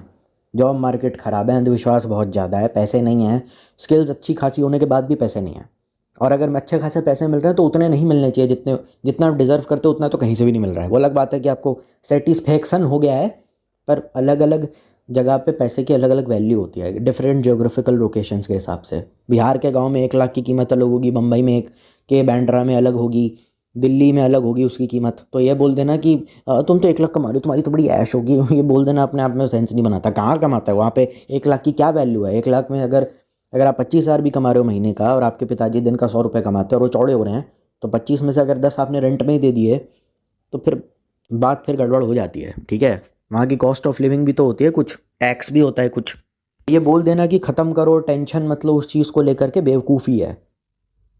जॉब मार्केट ख़राब है, अंधविश्वास बहुत ज़्यादा है, पैसे नहीं हैं, स्किल्स अच्छी खासी होने के बाद भी पैसे नहीं हैं, और अगर अच्छे खासे पैसे मिल रहे हैं तो उतने नहीं मिलने चाहिए जितना आप डिज़र्व करते हो, उतना तो कहीं से भी नहीं मिल रहा है। वो अलग बात है कि आपको सेटिस्फेक्शन हो गया है, पर अलग अलग जगह पे पैसे की अलग अलग वैल्यू होती है, डिफरेंट जियोग्राफिकल लोकेशंस के हिसाब से। बिहार के गांव में 1 लाख की कीमत अलग होगी, बम्बई में एक के बैंड्रा में अलग होगी, दिल्ली में अलग होगी उसकी कीमत। तो ये बोल देना कि तुम तो 1 लाख कमा रहे हो, तुम्हारी तो बड़ी ऐश होगी, ये बोल देना अपने आप में सेंस नहीं बनाता। कहाँ कमाता है वहाँ पे 1 लाख की क्या वैल्यू है? 1 लाख में अगर अगर आप 25,000 भी कमा रहे हो महीने का, और आपके पिताजी दिन का 100 रुपये कमाते हैं और वो चौड़े हो रहे हैं, तो 25 में से अगर 10 आपने रेंट में ही दे दिए, तो फिर बात फिर गड़बड़ हो जाती है। ठीक है, वहाँ की कॉस्ट ऑफ लिविंग भी तो होती है, कुछ टैक्स भी होता है कुछ। ये बोल देना कि ख़त्म करो टेंशन, मतलब उस चीज़ को लेकर के बेवकूफ़ी है।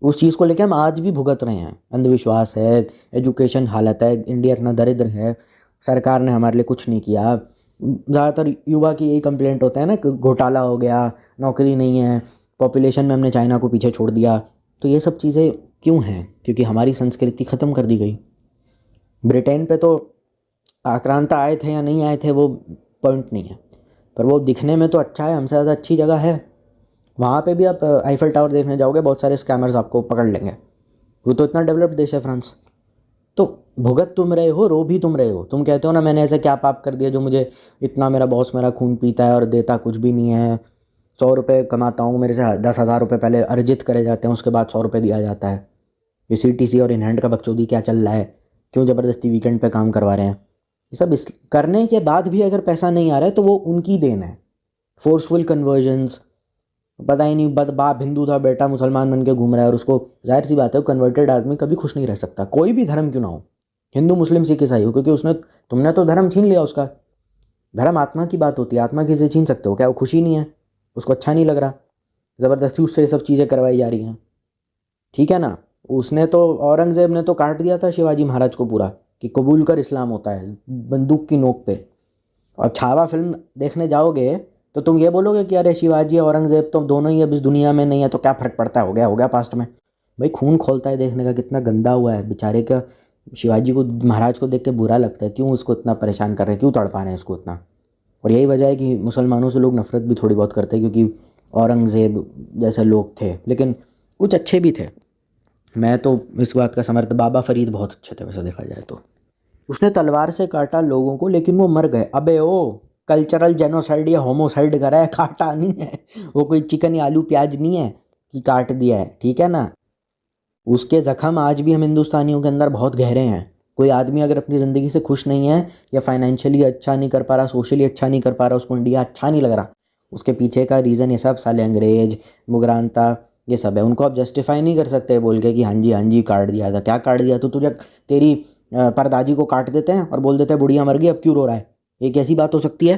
उस चीज़ को लेकर हम आज भी भुगत रहे हैं। अंधविश्वास है, एजुकेशन हालत है, इंडिया इतना दरिद्र है, सरकार ने हमारे लिए कुछ नहीं किया। ज़्यादातर युवा की यही कंप्लेंट होता है ना कि घोटाला हो गया, नौकरी नहीं है, पॉपुलेशन में हमने चाइना को पीछे छोड़ दिया। तो ये सब चीज़ें क्यों हैं? क्योंकि हमारी संस्कृति ख़त्म कर दी गई। ब्रिटेन पे तो आक्रांता आए थे या नहीं आए थे, वो पॉइंट नहीं है। पर वो दिखने में तो अच्छा है, हमसे ज़्यादा अच्छी जगह है। वहाँ पे भी आप आईफल टावर देखने जाओगे, बहुत सारे स्कैमर्स आपको पकड़ लेंगे। वो तो इतना डेवलप्ड देश है फ्रांस। तो भुगत तुम रहे हो, रो भी तुम रहे हो। तुम कहते हो ना मैंने ऐसा क्या पाप कर दिया जो मुझे इतना, मेरा बॉस मेरा खून पीता है और देता कुछ भी नहीं है। 100 रुपये कमाता हूँ, मेरे से 10,000 रुपये पहले अर्जित करे जाते हैं, उसके बाद 100 रुपये दिया जाता है। ये CTC और इन हैंड का बकचोदी क्या चल रहा है, क्यों ज़बरदस्ती वीकेंड पे काम करवा रहे हैं। ये सब इस करने के बाद भी अगर पैसा नहीं आ रहा है तो वो उनकी देन है। फोर्सफुल कन्वर्जन्स, पता ही नहीं, बाप हिंदू था, बेटा मुसलमान बन के घूम रहा है, और उसको जाहिर सी बात है कन्वर्टेड आदमी कभी खुश नहीं रह सकता, कोई भी धर्म क्यों ना हो, हिंदू मुस्लिम सिख ईसाई हो, क्योंकि तुमने तो धर्म छीन लिया उसका। धर्म आत्मा की बात होती है, आत्मा किसे छीन सकते हो? क्या वो खुशी नहीं है, उसको अच्छा नहीं लग रहा, ज़बरदस्ती उससे ये सब चीज़ें करवाई जा रही हैं, ठीक है ना। उसने तो, औरंगज़ेब ने तो काट दिया था शिवाजी महाराज को पूरा, कि कबूल कर इस्लाम होता है, बंदूक की नोक पे। और छावा फिल्म देखने जाओगे तो तुम ये बोलोगे कि अरे शिवाजी औरंगज़ेब तो दोनों ही अब इस दुनिया में नहीं है, तो क्या फ़र्क पड़ता है, हो गया पास्ट में। भाई खून खोलता है देखने का, कितना गंदा हुआ है बेचारे का। शिवाजी को, महाराज को देख के बुरा लगता है, क्यों उसको इतना परेशान कर रहे हैं, क्यों तड़पा रहे हैं उसको इतना। और यही वजह है कि मुसलमानों से लोग नफ़रत भी थोड़ी बहुत करते हैं, क्योंकि औरंगज़ेब जैसे लोग थे, लेकिन कुछ अच्छे भी थे। मैं तो इस बात का समर्थक, बाबा फरीद बहुत अच्छे थे वैसे देखा जाए तो। उसने तलवार से काटा लोगों को, लेकिन वो मर गए। अबे ओ, कल्चरल जेनोसाइड या होमोसाइड करा है, काटा नहीं है। वो कोई चिकन या आलू प्याज नहीं है कि काट दिया है, ठीक है ना। उसके ज़ख्म आज भी हम हिंदुस्तानियों के अंदर बहुत गहरे हैं। कोई आदमी अगर अपनी ज़िंदगी से खुश नहीं है, या फाइनेंशियली अच्छा नहीं कर पा रहा, सोशली अच्छा नहीं कर पा रहा, उसको इंडिया अच्छा नहीं लग रहा, उसके पीछे का रीज़न ये सब साले अंग्रेज, मुगरानता, ये सब है। उनको आप जस्टिफाई नहीं कर सकते बोल के कि हाँ जी काट दिया था। क्या काट दिया? तो तुझे तेरी परदादी को काट देते हैं और बोल देते हैं बुढ़िया मर गई, अब क्यों रो रहा है? ये कैसी बात हो सकती है?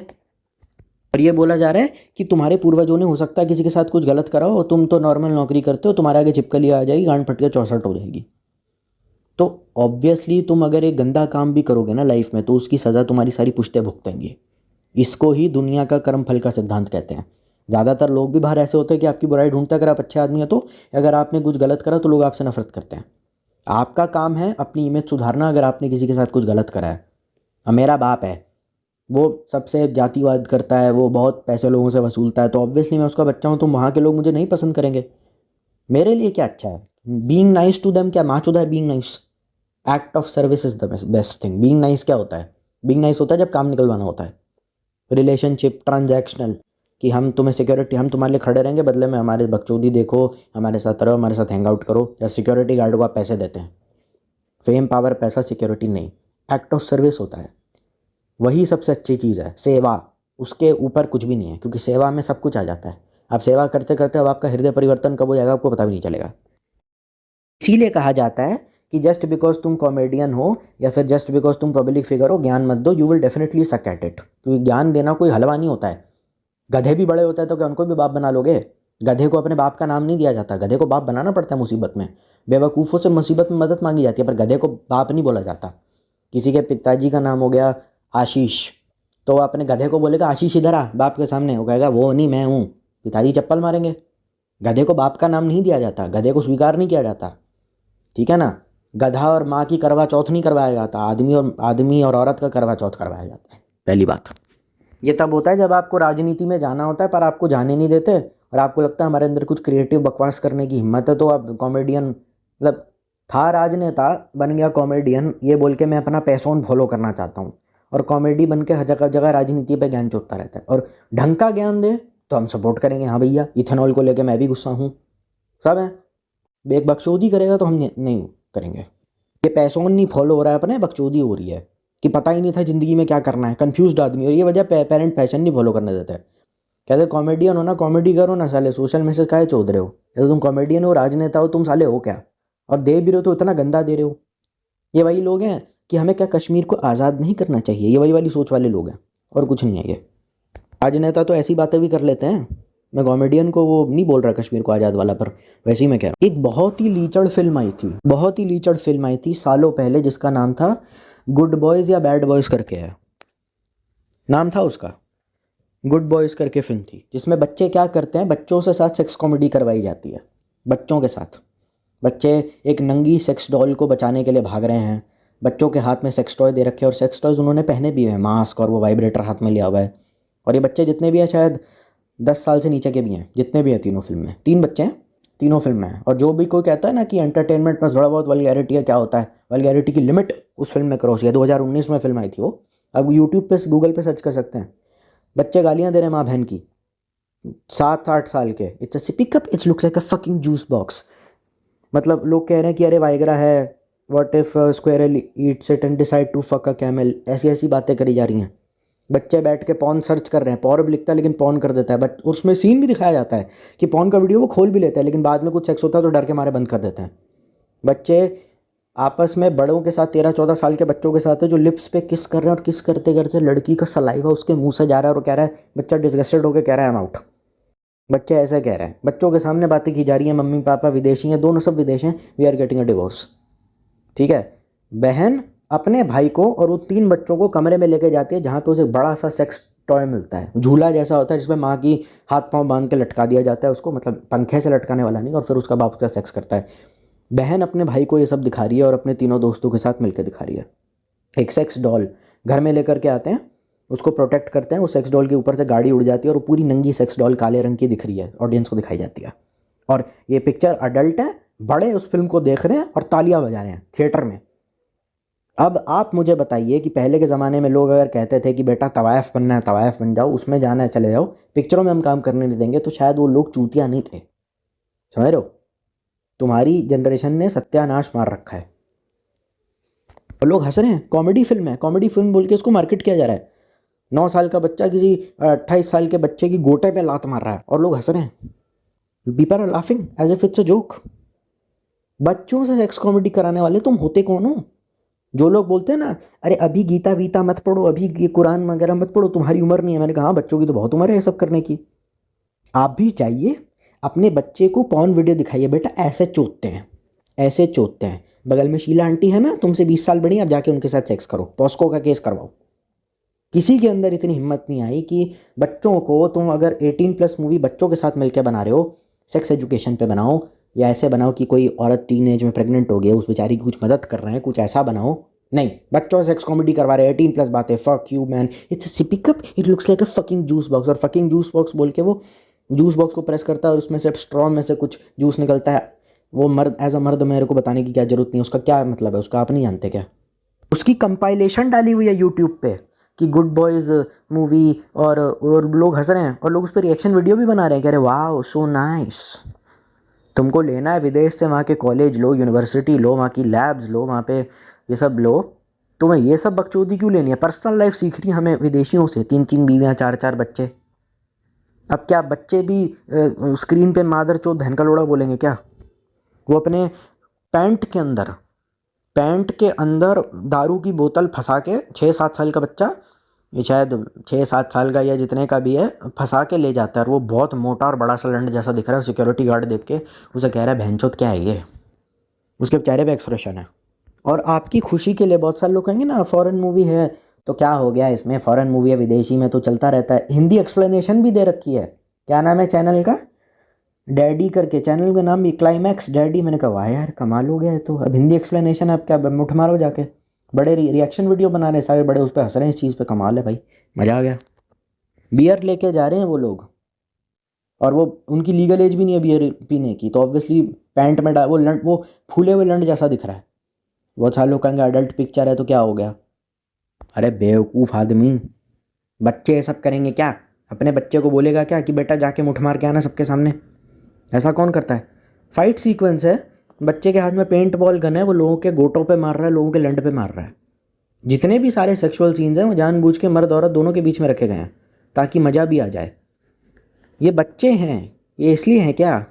और ये बोला जा रहा है कि तुम्हारे पूर्वजों ने हो सकता है किसी के साथ कुछ गलत करा हो, और तुम तो नॉर्मल नौकरी करते हो, तुम्हारे आगे छिपकली आ जाएगी, गांड फट के 64 हो जाएगी। तो ऑब्वियसली तुम अगर एक गंदा काम भी करोगे ना लाइफ में, तो उसकी सज़ा तुम्हारी सारी पुश्तें भुगतेंगी। इसको ही दुनिया का कर्म फल का सिद्धांत कहते हैं। ज़्यादातर लोग भी बाहर ऐसे होते हैं कि आपकी बुराई ढूंढते, अगर आप अच्छे आदमी हैं तो। अगर आपने कुछ गलत करा तो लोग आपसे नफरत करते हैं। आपका काम है अपनी इमेज सुधारना। अगर आपने किसी के साथ कुछ गलत करा है, मेरा बाप है, वो सबसे जातिवाद करता है, वो बहुत पैसे लोगों से वसूलता है, तो ऑब्वियसली मैं उसका बच्चा हूँ, तो वहाँ के लोग मुझे नहीं पसंद करेंगे। मेरे लिए क्या अच्छा है? बीइंग नाइस टू देम क्या माचुदा है? Being nice, act of service is the best thing. Being nice क्या होता है? बीइंग नाइस होता है जब काम निकलवाना होता है, रिलेशनशिप ट्रांजैक्शनल, कि हम तुम्हें सिक्योरिटी, हम तुम्हारे लिए खड़े रहेंगे, बदले में हमारे बकचोदी देखो, हमारे साथ रहो, हमारे साथ हैंग आउट करो। या सिक्योरिटी गार्ड को आप पैसे देते हैं, फेम पावर पैसा, सिक्योरिटी नहीं, एक्ट ऑफ सर्विस होता है। वही सबसे अच्छी चीज़ है, सेवा। उसके ऊपर कुछ भी नहीं है, क्योंकि सेवा में सब कुछ आ जाता है। आप सेवा करते करते अब आपका हृदय परिवर्तन कब हो जाएगा आपको पता भी नहीं चलेगा। इसीलिए कहा जाता है कि जस्ट बिकॉज तुम कॉमेडियन हो या फिर जस्ट बिकॉज तुम पब्लिक फिगर हो, ज्ञान मत दो, you will definitely suck at it. क्योंकि ज्ञान देना कोई हलवा नहीं होता है। गधे भी बड़े होते हैं, तो क्या उनको भी बाप बना लोगे? गधे को अपने बाप का नाम नहीं दिया जाता, गधे को बाप बनाना पड़ता है मुसीबत में। बेवकूफ़ों से मुसीबत में मदद मांगी जाती है, पर गधे को बाप नहीं बोला जाता। किसी के पिताजी का नाम हो गया आशीष, तो वो अपने गधे को बोलेगा आशीष इधर आ, बाप के सामने। वो कहेगा वो नहीं मैं हूँ, पिताजी चप्पल मारेंगे। गधे को बाप का नाम नहीं दिया जाता, गधे को स्वीकार नहीं किया जाता, ठीक है ना। गधा और माँ की करवा चौथ नहीं करवाया जाता, आदमी और औरत का करवा चौथ करवाया जाता है। पहली बात ये तब होता है जब आपको राजनीति में जाना होता है, पर आपको जाने नहीं देते, और आपको लगता है हमारे अंदर कुछ क्रिएटिव बकवास करने की हिम्मत है, तो आप कॉमेडियन, मतलब था राजनेता बन गया कॉमेडियन, ये बोल के मैं अपना पैसोन फॉलो करना चाहता हूँ। और कॉमेडी बन के हर जगह जगह राजनीति पे ज्ञान चोतता रहता है। और ढंग का ज्ञान दे तो हम सपोर्ट करेंगे, हाँ भैया इथेनॉल को लेके मैं भी गुस्सा हूँ, सब है। एक बकचोदी करेगा तो हम नहीं करेंगे। ये पैसोन नहीं फॉलो हो रहा है अपने, बकचोदी हो रही है कि पता ही नहीं था ज़िंदगी में क्या करना है, कंफ्यूज्ड आदमी। और ये वजह पेरेंट पैशन नहीं फॉलो करने देते। कहते कॉमेडियन हो ना, कॉमेडी करो ना साले, सोशल मैसेज काहे चोद रहे हो? तो तुम कॉमेडियन हो, राजनेता हो, तुम साले हो क्या? और दे भी रहे हो तो इतना गंदा दे रहे हो। ये वही लोग हैं कि हमें क्या कश्मीर को आज़ाद नहीं करना चाहिए, ये वही वाली सोच वाले लोग हैं, और कुछ नहीं है। ये राजनेता तो ऐसी बातें भी कर लेते हैं। मैं कॉमेडियन को वो नहीं बोल रहा कश्मीर को आज़ाद वाला, पर वैसे ही मैं कह रहा हूँ। एक बहुत ही लीचड़ फिल्म आई थी, बहुत ही लीचड़ फिल्म आई थी सालों पहले, जिसका नाम था गुड बॉयज़ या बैड बॉयज़ करके है, नाम था उसका। गुड बॉयज़ करके फिल्म थी, जिसमें बच्चे क्या करते हैं, बच्चों से साथ सेक्स कॉमेडी करवाई जाती है। बच्चों के साथ बच्चे एक नंगी सेक्स डॉल को बचाने के लिए भाग रहे हैं, बच्चों के हाथ में सेक्स टॉय दे रखे हैं और सेक्स टॉयज उन्होंने पहने भी हैं, मास्क और वो वाइब्रेटर हाथ में लिया हुआ है। और ये बच्चे जितने भी हैं शायद 10 साल से नीचे के भी हैं, जितने भी हैं तीनों फिल्म में, 3 बच्चे हैं तीनों फिल्म में हैं। और जो भी कोई कहता है ना कि एंटरटेनमेंट में थोड़ा बहुत वल्गैरिटी है, क्या होता है, वल्गैरिटी की लिमिट उस फिल्म में क्रॉस किया। 2019 में फिल्म आई थी वो, अब यूट्यूब पे गूगल पे सर्च कर सकते हैं। बच्चे गालियाँ दे रहे हैं माँ बहन की, 7-8 साल के। It's a pickup, it's looks like a fucking juice box. मतलब लोग कह रहे हैं कि अरे वाइग्रा है, what if squirrel eats it and decide to fuck a camel, ऐसी ऐसी बातें करी जा रही हैं। बच्चे बैठ के पॉर्न सर्च कर रहे हैं, पॉर्न लिखता है लेकिन पॉर्न कर देता है, बट उसमें सीन भी दिखाया जाता है कि पॉर्न का वीडियो वो खोल भी लेता है, लेकिन बाद में कुछ सेक्स होता है तो डर के मारे बंद कर देते हैं। बच्चे आपस में बड़ों के साथ, 13-14 साल के बच्चों के साथ है, जो लिप्स पे किस कर रहे हैं और किस करते करते लड़की का सलाइवा उसके मुंह से जा रहा है और कह रहा है, बच्चा डिसगस्टेड होकर कह रहा है आई एम आउट। बच्चे ऐसे कह रहे हैं, बच्चों के सामने बातें की जा रही हैं, मम्मी पापा विदेशी हैं, दोनों सब विदेश हैं, we are getting a divorce. ठीक है, बहन अपने भाई को और वो 3 बच्चों को कमरे में लेके जाती है जहाँ पे उसे बड़ा सा सेक्स टॉय मिलता है, झूला जैसा होता है जिसमें माँ की हाथ पांव बांध के लटका दिया जाता है उसको, मतलब पंखे से लटकाने वाला नहीं, और फिर उसका बाप उसका सेक्स करता है। बहन अपने भाई को ये सब दिखा रही है और अपने तीनों दोस्तों के साथ मिलकर दिखा रही है। एक सेक्स डॉल घर में लेकर के आते हैं, उसको प्रोटेक्ट करते हैं, उस सेक्स डॉल के ऊपर से गाड़ी उड़ जाती है और वो पूरी नंगी सेक्स डॉल काले रंग की दिख रही है, ऑडियंस को दिखाई जाती है। और ये पिक्चर अडल्ट है, बड़े उस फिल्म को देख रहे हैं और तालियां बजा रहे हैं थिएटर में। अब आप मुझे बताइए कि पहले के ज़माने में लोग अगर कहते थे कि बेटा तवायफ बनना है तवायफ बन जाओ, उसमें जाना है चले जाओ, पिक्चरों में हम काम करने नहीं देंगे, तो शायद वो लोग चूतिया नहीं थे। समझ रहे हो, तुम्हारी जनरेशन ने सत्यानाश मार रखा है और लोग हंस रहे हैं। कॉमेडी फिल्म है, कॉमेडी फिल्म बोल के उसको मार्केट किया जा रहा है। 9 साल का बच्चा किसी 28 साल के बच्चे की गोटे पे लात मार रहा है और लोग हंस रहे हैं। People are laughing as if it's a joke. बच्चों से सेक्स कॉमेडी कराने वाले तुम होते कौन हो? जो लोग बोलते हैं ना, अरे अभी गीता वीता मत पढ़ो, अभी ये कुरान वगैरह मत पढ़ो, तुम्हारी उम्र नहीं है। मैंने कहा हाँ, बच्चों की तो बहुत उम्र है ये सब करने की। आप भी चाहिए अपने बच्चे को पॉर्न वीडियो दिखाइए, बेटा ऐसे चोतते हैं, ऐसे चोतते हैं। बगल में शीला आंटी है ना, तुमसे 20 साल बड़ी, आप जाके उनके साथ सेक्स करो, पॉस्को का केस करवाओ। किसी के अंदर इतनी हिम्मत नहीं आई कि बच्चों को, तुम अगर 18+ मूवी बच्चों के साथ मिलकर बना रहे हो, सेक्स एजुकेशन पे बनाओ, या ऐसे बनाओ कि कोई औरत टीन एज में प्रेग्नेंट हो गई, उस बेचारी की कुछ मदद कर रहे हैं, कुछ ऐसा बनाओ। नहीं, बच्चों से सेक्स कॉमेडी करवा रहे हैं, 18+ बातें, fuck you man, it's a pickup, it looks like a fucking juice box. और फकिंग जूस बॉक्स बोल के वो जूस बॉक्स को प्रेस करता है और उसमें से स्ट्रॉ में से कुछ जूस निकलता है। वो मर्द एज अ मर्द मेरे को बताने की क्या जरूरत नहीं है, उसका क्या मतलब है, उसका आप नहीं जानते क्या? उसकी कंपाइलेशन डाली हुई है यूट्यूब पे कि गुड बॉयज़ मूवी, और लोग हंस रहे हैं और लोग उस पर रिएक्शन वीडियो भी बना रहे हैं, कह रहे वाह सो नाइस। तुमको लेना है विदेश से, वहाँ के कॉलेज लो, यूनिवर्सिटी लो, वहाँ की लैब्स लो, वहाँ पे ये सब लो। तुम्हें ये सब बकचोदी क्यों लेनी है? पर्सनल लाइफ सीखनी है हमें विदेशियों से, 3-3 बीवियाँ, 4-4 बच्चे। अब क्या बच्चे भी स्क्रीन पे मादर चोद बहन का लोड़ा बोलेंगे क्या? वो अपने पैंट के अंदर, पैंट के अंदर दारू की बोतल फंसा के, 6-7 साल का बच्चा, ये शायद 6-7 साल का या जितने का भी है, फंसा के ले जाता है। और वो बहुत मोटा और बड़ा सा लंड जैसा दिख रहा है, सिक्योरिटी गार्ड देख के उसे कह रहा है बहनचोद क्या है ये, उसके चेहरे पे एक्सप्रेशन है। और आपकी खुशी के लिए बहुत सारे लोग कहेंगे ना फॉरेन मूवी है तो क्या हो गया इसमें, फॉरेन मूवी है, विदेशी में तो चलता रहता है। हिंदी एक्सप्लेनेशन भी दे रखी है। क्या नाम है चैनल का? डैडी करके, चैनल का नाम भी क्लाइमैक्स डैडी। मैंने कहा वाह यार कमाल हो गया है, तो अब हिंदी एक्सप्लेनेशन है, अब क्या मुठ मारो जाके। बड़े रिएक्शन वीडियो बना रहे हैं सारे, बड़े उस पर हंस रहे हैं इस चीज़ पे, कमाल है भाई, मज़ा आ गया। बियर लेके जा रहे हैं वो लोग, और वो उनकी लीगल एज भी नहीं है बियर पीने की, तो ऑब्वियसली पैंट में वो फूले हुए लंड जैसा दिख रहा है। बहुत सारे लोग कहेंगे अडल्ट पिक्चर है तो क्या हो गया। अरे बेवकूफ़ आदमी, बच्चे ये सब करेंगे क्या? अपने बच्चे को बोलेगा क्या कि बेटा जाके मुठ मार के आना सबके सामने? ऐसा कौन करता है? फाइट सीक्वेंस है, बच्चे के हाथ में पेंट बॉल गन है, वो लोगों के गोटों पे मार रहा है, लोगों के लंड पे मार रहा है। जितने भी सारे सेक्सुअल सीन्स हैं वो जानबूझ के मर्द औरत दोनों के बीच में रखे गए हैं ताकि मज़ा भी आ जाए। ये बच्चे हैं, ये इसलिए हैं क्या?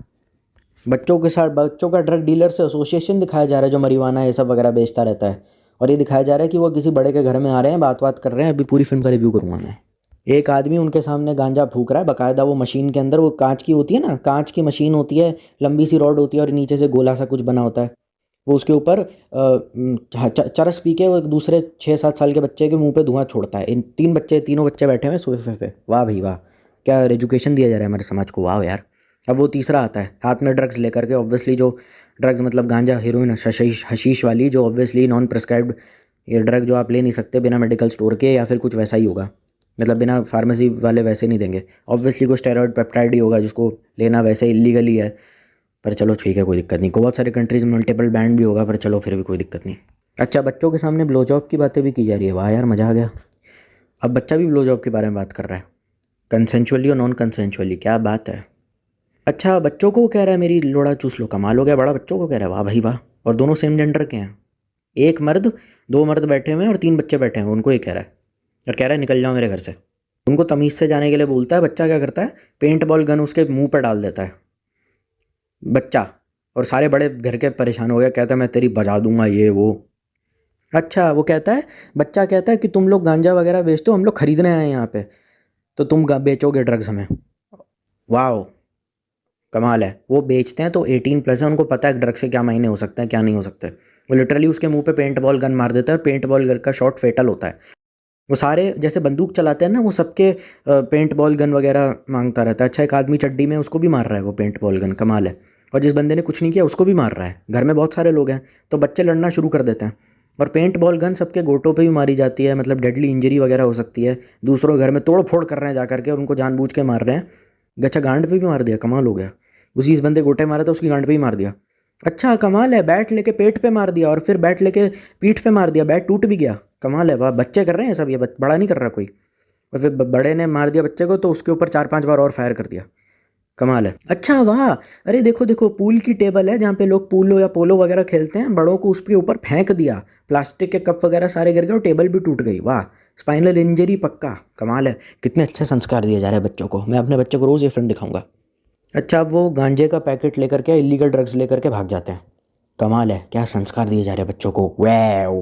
बच्चों के साथ बच्चों का ड्रग डीलर से एसोसिएशन दिखाया जा रहा है जो मरीवाना ये सब वगैरह बेचता रहता है, और ये दिखाया जा रहा है कि वो किसी बड़े के घर में आ रहे हैं, बात कर रहे हैं। अभी पूरी फिल्म का रिव्यू करूँगा मैं। एक आदमी उनके सामने गांजा फूक रहा है बाकायदा, वो मशीन के अंदर, वो कांच की होती है ना, कांच की मशीन होती है, लंबी सी रॉड होती है और नीचे से गोला सा कुछ बना होता है, वो उसके ऊपर चरस पी के वो एक दूसरे 6-7 साल के बच्चे के मुंह पे धुआं छोड़ता है। इन तीनों बच्चे बैठे हुए सोफे पे। वाह भाई वाह, क्या एजुकेशन दिया जा रहा है हमारे समाज को, वाह यार। अब वो तीसरा आता है हाथ में ड्रग्स लेकर के, ऑब्वियसली जो ड्रग्स मतलब गांजा, हेरोइन, हशीश वाली, जो ऑब्वियसली नॉन प्रिस्क्राइब्ड ये ड्रग जो आप ले नहीं सकते बिना मेडिकल स्टोर के, या फिर कुछ वैसा ही होगा, मतलब बिना फार्मेसी वाले वैसे नहीं देंगे। ऑब्वियसली कोई स्टेरॉइड पेप्टाइड ही होगा जिसको लेना वैसे इलीगल ही है। पर चलो ठीक है, कोई दिक्कत नहीं। बहुत सारे कंट्रीज़ में मल्टीपल बैंड भी होगा, पर चलो फिर भी कोई दिक्कत नहीं। अच्छा, बच्चों के सामने ब्लो जॉब की बातें भी की जा रही है। वाह यार, मज़ा आ गया। अब बच्चा भी ब्लो जॉब के बारे में बात कर रहा है, कंसेंचुअली और नॉन कंसेंचुअली। क्या बात है। अच्छा, बच्चों को कह रहा है मेरी लोड़ा चूस लो। कमाल हो गया, बड़ा बच्चों को कह रहा है। वाह भाई वाह। और दोनों सेम जेंडर के हैं। एक मर्द, दो मर्द बैठे हुए हैं और तीन बच्चे बैठे हैं, उनको ये कह रहा है। और कह रहा है निकल जाओ मेरे घर से। उनको तमीज़ से जाने के लिए बोलता है। बच्चा क्या करता है, पेंट बॉल गन उसके मुंह पर डाल देता है बच्चा। और सारे बड़े घर के परेशान हो गए, कहता है मैं तेरी बजा दूंगा ये वो। अच्छा, वो कहता है, बच्चा कहता है कि तुम लोग गांजा वगैरह बेचते हो, हम लोग खरीदने आए हैं यहाँ पे, तो तुम बेचोगे ड्रग्स हमें। वाह, कमाल है। वो बेचते हैं तो 18+ है, उनको पता है ड्रग्स से क्या मायने हो सकते हैं क्या नहीं हो सकते। वो लिटरली उसके मुंह पे पेंट बॉल गन मार देता है, और पेंट बॉल गन का शॉट फेटल होता है। वो सारे जैसे बंदूक चलाते हैं ना, वो सबके पेंट बॉल गन वगैरह मांगता रहता है। अच्छा, एक आदमी चड्डी में, उसको भी मार रहा है वो पेंट बॉल गन। कमाल है। और जिस बंदे ने कुछ नहीं किया उसको भी मार रहा है। घर में बहुत सारे लोग हैं, तो बच्चे लड़ना शुरू कर देते हैं। और पेंट बॉल गन सबके गोटों पे भी मारी जाती है, मतलब डेडली इंजरी वगैरह हो सकती है। दूसरों घर में तोड़ फोड़ कर रहे हैं जा करके, और उनको जानबूझ के मार रहे हैं। गच्छा, गांड पे भी मार दिया। कमाल हो गया। उसी इस बंदे गोटे मारा था, उसकी गांड पे ही मार दिया। अच्छा, कमाल है। बैट लेके पेट पे मार दिया, और फिर बैट लेके पीठ पे मार दिया, बैट टूट भी गया। कमाल है। वाह, बच्चे कर रहे हैं सब ये, बड़ा नहीं कर रहा कोई। और फिर बड़े ने मार दिया बच्चे को, तो उसके ऊपर 4-5 बार और फायर कर दिया। कमाल है। अच्छा वाह। अरे देखो देखो, पूल की टेबल है जहाँ पे लोग पूलो या पोलो वगैरह खेलते हैं, बड़ों को उसके ऊपर फेंक दिया, प्लास्टिक के कप वगैरह सारे गिर गए और टेबल भी टूट गई। वाह, स्पाइनल इंजरी पक्का। कमाल है। कितने अच्छे संस्कार दिए जा रहे हैं बच्चों को। मैं अपने बच्चे को रोज़ ये फिल्म दिखाऊंगा। अच्छा, अब वो गांजे का पैकेट लेकर के, इलीगल ड्रग्स लेकर के भाग जाते हैं। कमाल है, क्या संस्कार दिए जा रहे हैं बच्चों को। वाओ।